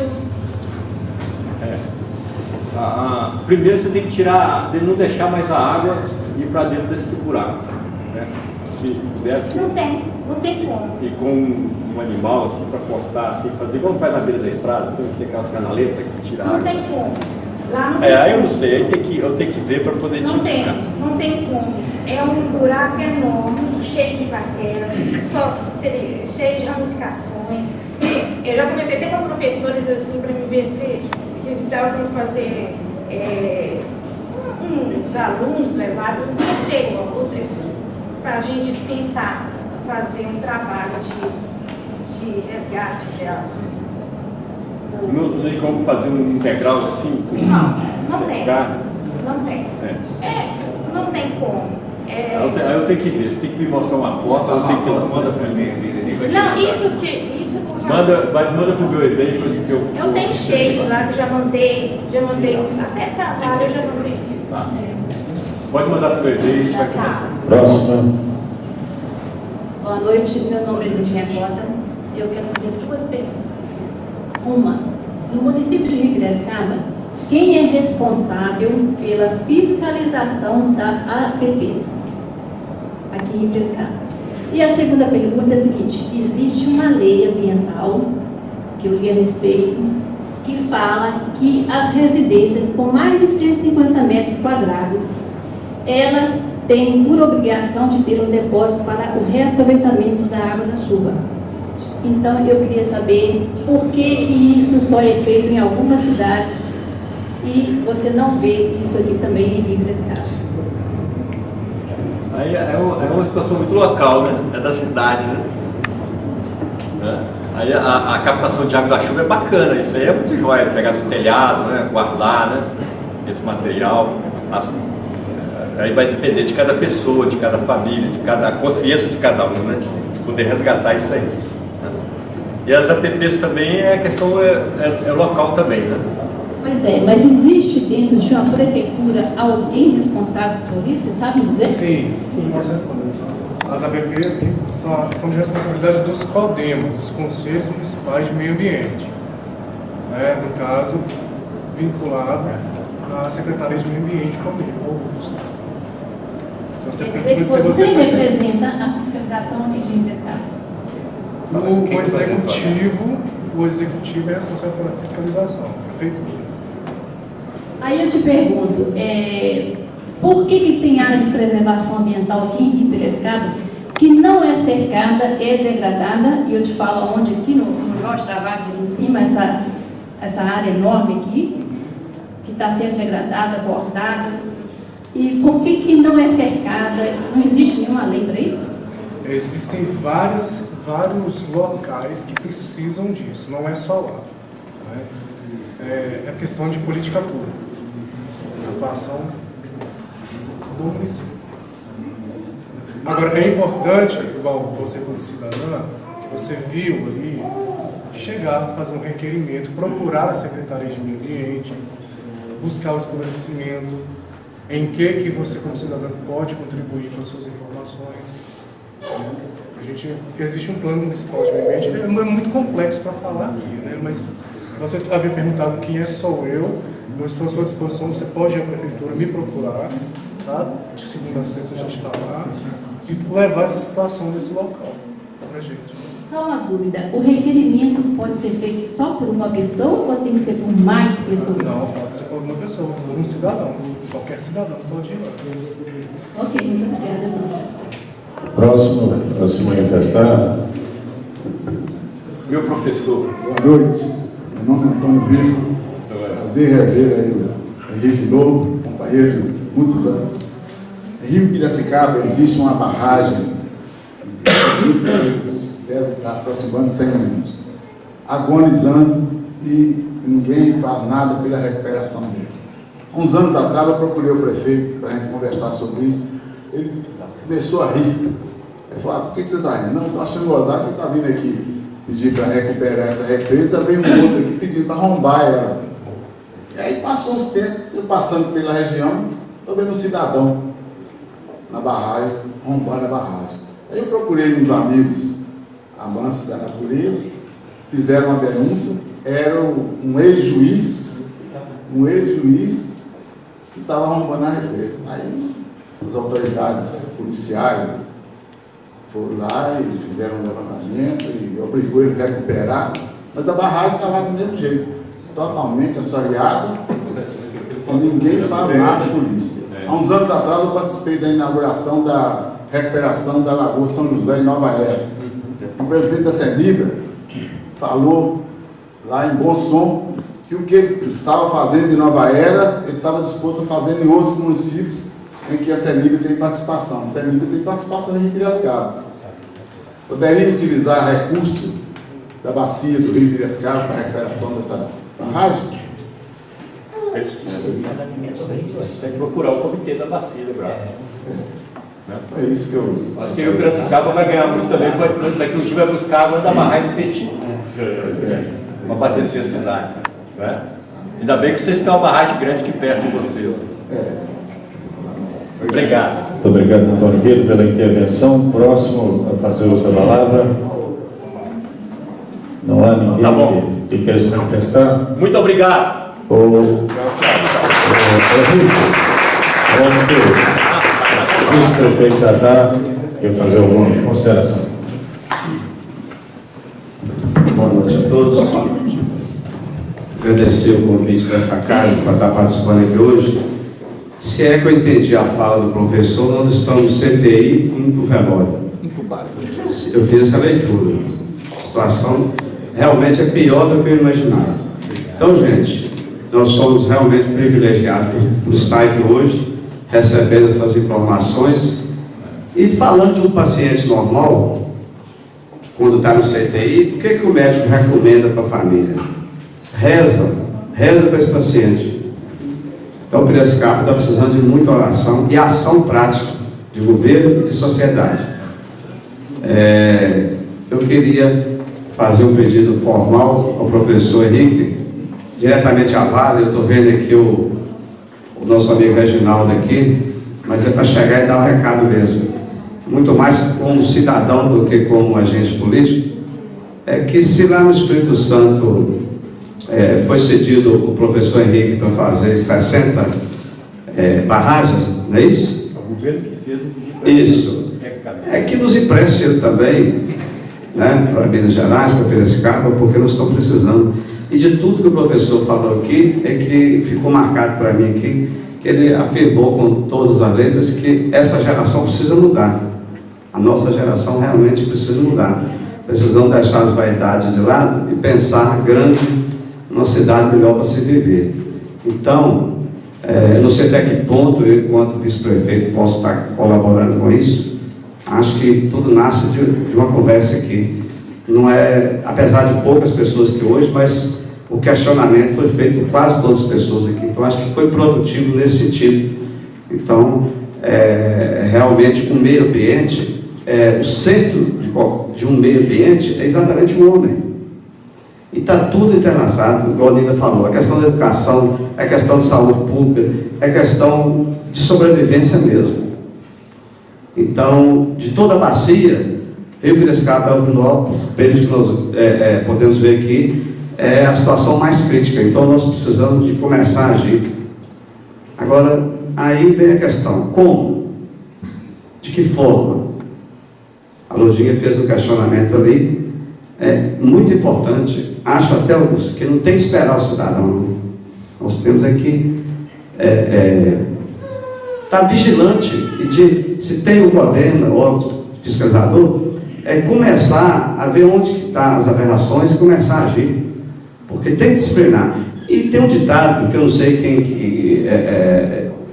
Primeiro você tem que tirar, não deixar mais a água ir para dentro desse buraco. Né? Se pudesse. Não tem como. E com um animal assim para cortar, assim, fazer igual faz na beira da estrada, assim, tem aquelas canaletas que tiram água. Não tem como. Lá não Aí eu não sei, aí eu tenho que ver para poder te indicar. Não tem como. É um buraco enorme, cheio de bactérias, cheio de ramificações. Eu já comecei a ter com professores assim para me ver se dava para fazer os alunos levaram um conselho para a gente tentar fazer um trabalho de resgate real. Não tem como fazer um integral assim? Não tem. Não tem. Não tem como. Aí eu tenho que ver, você tem que me mostrar uma foto, eu tenho que manda para mim. Não, isso por favor. Manda pro meu e-mail que eu tenho cheio lá que eu já mandei até para lá eu já mandei. Tá. Pode mandar pro meu e-mail, a gente vai conversar. Próxima. Boa noite, meu nome é Ludinha Cota. Eu quero fazer 2 perguntas. Uma, no município de Rio Piracicaba, quem é responsável pela fiscalização da APPs? Aqui em Rio Piracicaba. E a segunda pergunta é a seguinte: existe uma lei ambiental, que eu li a respeito, que fala que as residências com mais de 150 metros quadrados, elas têm por obrigação de ter um depósito para o reaproveitamento da água da chuva. Então, eu queria saber por que isso só é feito em algumas cidades e você não vê isso aqui também em Rio Piracicaba. Aí é uma situação muito local, né? É da cidade, né? Aí a captação de água da chuva é bacana, isso aí é muito jóia, pegar do telhado, né? Guardar, né? Esse material, assim. Aí vai depender de cada pessoa, de cada família, de cada consciência de cada um, né? Poder resgatar isso aí. Né? E as APPs também, a questão é local também, né? Pois é, mas existe dentro de uma prefeitura alguém responsável por isso? Vocês sabem dizer? Sim, posso responder. As APPs são de responsabilidade dos CODEMAS, os Conselhos Municipais de Meio Ambiente. No caso, vinculado à Secretaria de Meio Ambiente comigo, Augusto. Quer dizer que você representa a fiscalização aqui de Piracicaba? O executivo é responsável pela fiscalização, a prefeitura. Aí eu te pergunto, por que tem área de preservação ambiental aqui em Rio Piracicaba que não é cercada, é degradada, e eu te falo onde, aqui no Jorge Tavares, aqui em cima, essa área enorme aqui, que está sendo degradada, cortada, e por que não é cercada, não existe nenhuma lei para isso? Existem vários locais que precisam disso, não é só lá. É questão de política pública, atuação do município. Agora, é importante, igual você como cidadã, que você viu ali, chegar, fazer um requerimento, procurar a Secretaria de Meio Ambiente, buscar o esclarecimento, em que você como cidadã pode contribuir com as suas informações. Existe um plano municipal de meio ambiente, é muito complexo para falar aqui, né? Mas você havia perguntado quem sou eu estou à sua disposição, você pode ir à prefeitura me procurar, tá? De segunda a sexta a gente está lá, e levar essa situação desse local para a gente. Só uma dúvida, o requerimento pode ser feito só por uma pessoa ou tem que ser por mais pessoas? Não, pode ser por uma pessoa, por um cidadão, qualquer cidadão pode ir lá. Ok, muito obrigada. Próximo manifestado. Meu professor. Boa noite, meu nome é Antônio Vico. Prazer rever aí o Henrique Lobo, companheiro de muitos anos. Em Rio Piracicaba existe uma barragem que deve estar aproximando 100 anos, agonizando e ninguém faz nada pela recuperação dele. Há uns anos atrás eu procurei o prefeito para a gente conversar sobre isso. Ele começou a rir. Ele falou: por que você está rindo? Não, estou achando gozado que está vindo aqui pedir para recuperar essa represa, veio um outro aqui pedindo para arrombar ela. E aí passou uns tempos, eu passando pela região, estou vendo um cidadão na barragem, arrombando a barragem. Aí eu procurei uns amigos amantes da natureza, fizeram uma denúncia, era um ex-juiz que estava arrombando a represa. Aí as autoridades policiais foram lá e fizeram um levantamento e obrigou ele a recuperar, mas a barragem está lá do mesmo jeito, totalmente assoreada, e ninguém faz nada por isso. Há uns anos atrás eu participei da inauguração da recuperação da Lagoa São José em Nova Era. O presidente da CENIBRA falou lá em bom som que o que ele estava fazendo em Nova Era, ele estava disposto a fazer em outros municípios em que a CENIBRA tem participação. A CENIBRA tem participação em Piracicaba. poderia utilizar recurso da bacia do Rio Piracicaba para a recuperação dessa barragem? Tem que procurar o comitê da bacia do Bravo. É isso que eu... Acho que o Piracicaba vai ganhar muito também, daqui um dia vai buscar água da barragem do Petit. Para abastecer a cidade. Né? Ainda bem que vocês têm uma barragem grande aqui perto de vocês. Obrigado. Muito obrigado, Antônio Guido, pela intervenção. Próximo a fazer uso da palavra. Não há ninguém que queira se manifestar? Muito obrigado. O vice-prefeito Dadá quer fazer alguma consideração. Boa noite a todos. Agradecer o convite dessa casa para estar participando aqui hoje. Se é que eu entendi a fala do professor, nós estamos no CTI indo para o velório. Eu fiz essa leitura. A situação realmente é pior do que eu imaginava. Então, gente, nós somos realmente privilegiados por estar aqui hoje, recebendo essas informações. E falando de um paciente normal, quando está no CTI, o que o médico recomenda para a família? Reza para esse paciente. Então, o Piracicaba está precisando de muita oração e ação prática de governo e de sociedade. Eu queria fazer um pedido formal ao professor Henrique, diretamente à Vale. Eu estou vendo aqui o nosso amigo Reginaldo aqui, mas é para chegar e dar um recado mesmo. Muito mais como cidadão do que como agente político, é que se lá no Espírito Santo foi cedido o professor Henrique para fazer 60 barragens, não é isso? O governo que fez o pedido. Isso. É que nos empreste ele também, né, para Minas Gerais, para Piracicaba, porque nós estamos precisando. E de tudo que o professor falou aqui, é que ficou marcado para mim aqui, que ele afirmou com todas as letras que essa geração precisa mudar. A nossa geração realmente precisa mudar. Precisamos deixar as vaidades de lado e pensar grande, numa cidade melhor para se viver. Então, eu não sei até que ponto eu, enquanto vice-prefeito, posso estar colaborando com isso. Acho que tudo nasce de uma conversa aqui. Não é, apesar de poucas pessoas aqui hoje, mas o questionamento foi feito por quase todas as pessoas aqui. Então, acho que foi produtivo nesse sentido. Então, realmente, o meio ambiente, o centro de um meio ambiente é exatamente o homem. E está tudo entrelaçado, igual a Nina falou. A questão da educação, a questão de saúde pública, é questão de sobrevivência mesmo. Então, de toda a bacia, Rio Piracicaba é o menor período que nós podemos ver aqui, é a situação mais crítica. Então, nós precisamos de começar a agir. Agora, aí vem a questão: como? De que forma? A Lojinha fez um questionamento ali, muito importante. Acho até, Augusto, que não tem que esperar o cidadão. Nós temos aqui estar vigilante e se tem um problema, órgão fiscalizador, começar a ver onde que estão as aberrações e começar a agir. Porque tem que disciplinar. E tem um ditado, que eu não sei quem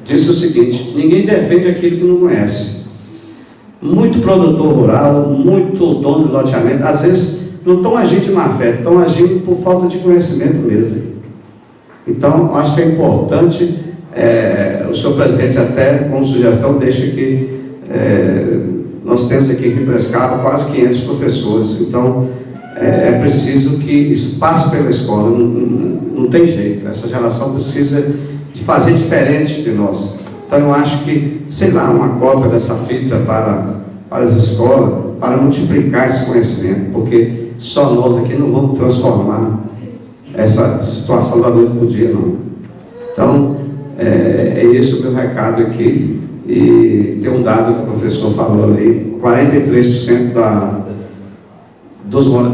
disse o seguinte: ninguém defende aquilo que não conhece. Muito produtor rural, muito dono de loteamento, às vezes não estão agindo de má fé, estão agindo por falta de conhecimento mesmo. Então, acho que é importante, o senhor presidente até, como sugestão, deixa que nós temos aqui em Piracicaba quase 500 professores. Então, é preciso que isso passe pela escola, não tem jeito. Essa geração precisa de fazer diferente de nós. Então, eu acho que, sei lá, uma cópia dessa fita para as escolas, para multiplicar esse conhecimento, porque só nós aqui não vamos transformar essa situação da noite para o dia, não. Então, é esse o meu recado aqui. E tem um dado que o professor falou ali: 43%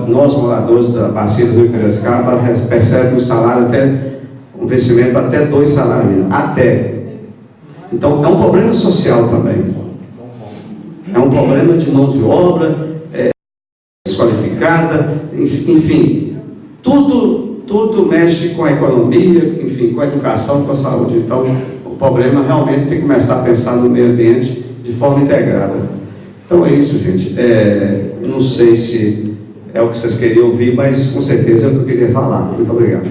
nós moradores da bacia do Rio Piracicaba recebem um salário um vencimento até 2 salários mínimos. Então, é um problema social também. É um problema de mão de obra, desqualificada, enfim, tudo mexe com a economia, enfim, com a educação, com a saúde. Então, o problema realmente tem que começar a pensar no meio ambiente de forma integrada. Então, Então é isso, gente. Não sei se é o que vocês queriam ouvir, mas com certeza é o que eu queria falar. Muito obrigado.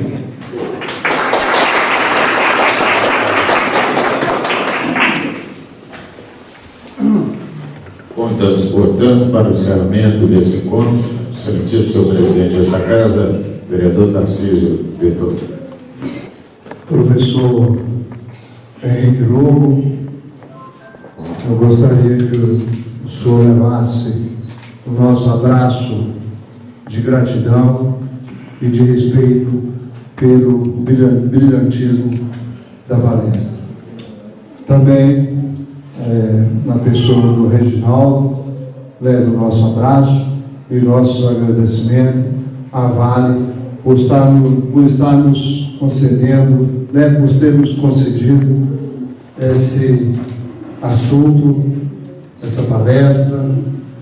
Convidamos, portanto, para o encerramento desse encontro, excelentíssimo senhor presidente dessa casa, vereador Tarcísio Vitor. Professor Henrique Lobo, eu gostaria que o senhor levasse o nosso abraço de gratidão e de respeito pelo brilhantismo da palestra. Também, na pessoa do Reginaldo, levo o nosso abraço e nosso agradecimento à Vale por estar nos concedendo, por ter nos concedido esse assunto, essa palestra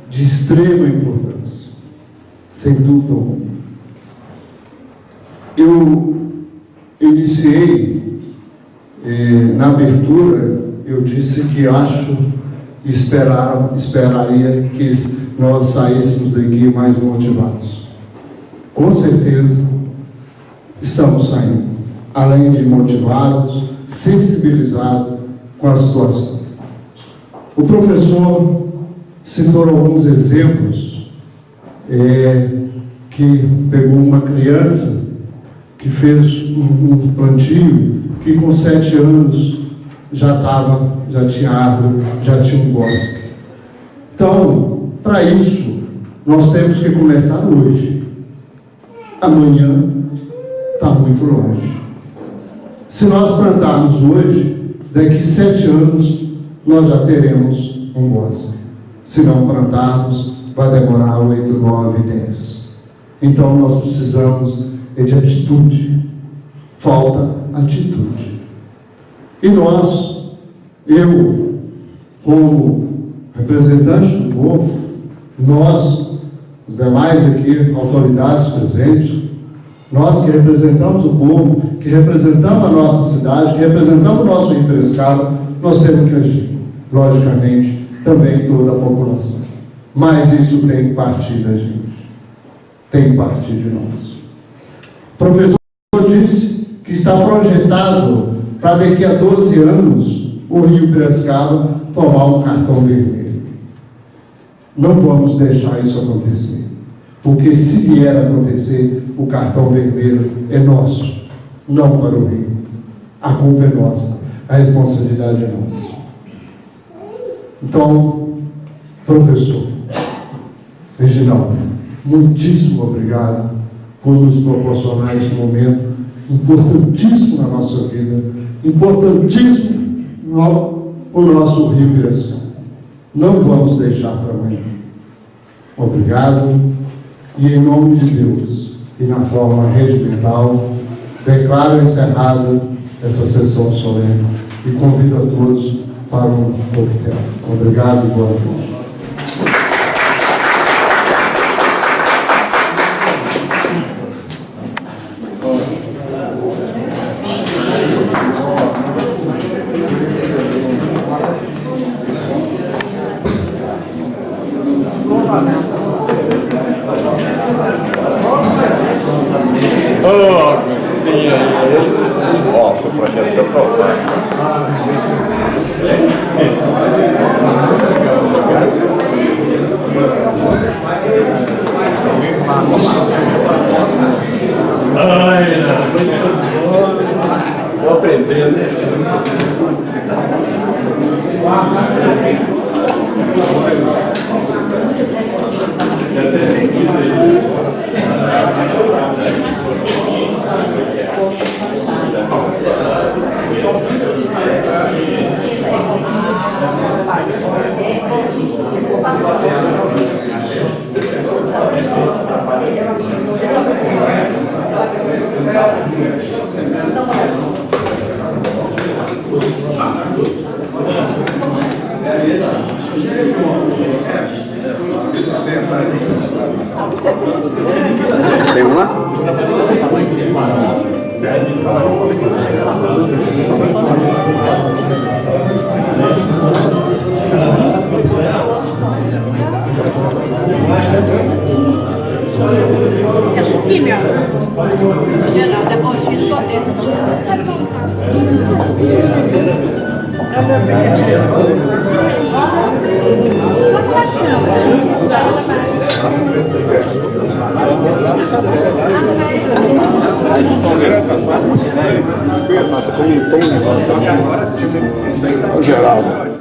de extrema importância, sem dúvida alguma. Eu iniciei, na abertura, eu disse que esperaria que nós saíssemos daqui mais motivados. Com certeza, estamos saindo, além de motivados, sensibilizados com a situação. O professor citou alguns exemplos, que pegou uma criança que fez um plantio, que com 7 anos já tinha árvore, já tinha um bosque. Então, para isso, nós temos que começar hoje. Amanhã está muito longe. Se nós plantarmos hoje, daqui 7 anos, nós já teremos um bosque. Se não plantarmos, vai demorar 8, 9, 10. Então, nós precisamos de atitude. Falta atitude. E nós, eu, como representante do povo, nós, os demais aqui, autoridades presentes, nós que representamos o povo, que representamos a nossa cidade, que representamos o nosso Rio Piracicaba, nós temos que agir, logicamente, também toda a população. Mas isso tem que partir da gente, tem que partir de nós. O professor disse que está projetado para daqui a 12 anos o Rio Piracicaba tomar um cartão vermelho. Não vamos deixar isso acontecer, porque se vier a acontecer, o cartão vermelho é nosso, não para o Rio. A culpa é nossa, a responsabilidade é nossa. Então, professor Reginaldo, muitíssimo obrigado por nos proporcionar esse momento importantíssimo na nossa vida, importantíssimo para o nosso Rio Piracicaba. Não vamos deixar para amanhã. Obrigado, e em nome de Deus, e na forma regimental, declaro encerrada essa sessão solene e convido a todos para um coquetel. Obrigado e boa noite. Nossa, o projeto foi aprovado. Estou aprendendo. Tem uma? Geraldo é Bogino Corteza, Nossa, comentou um negócio. Geraldo.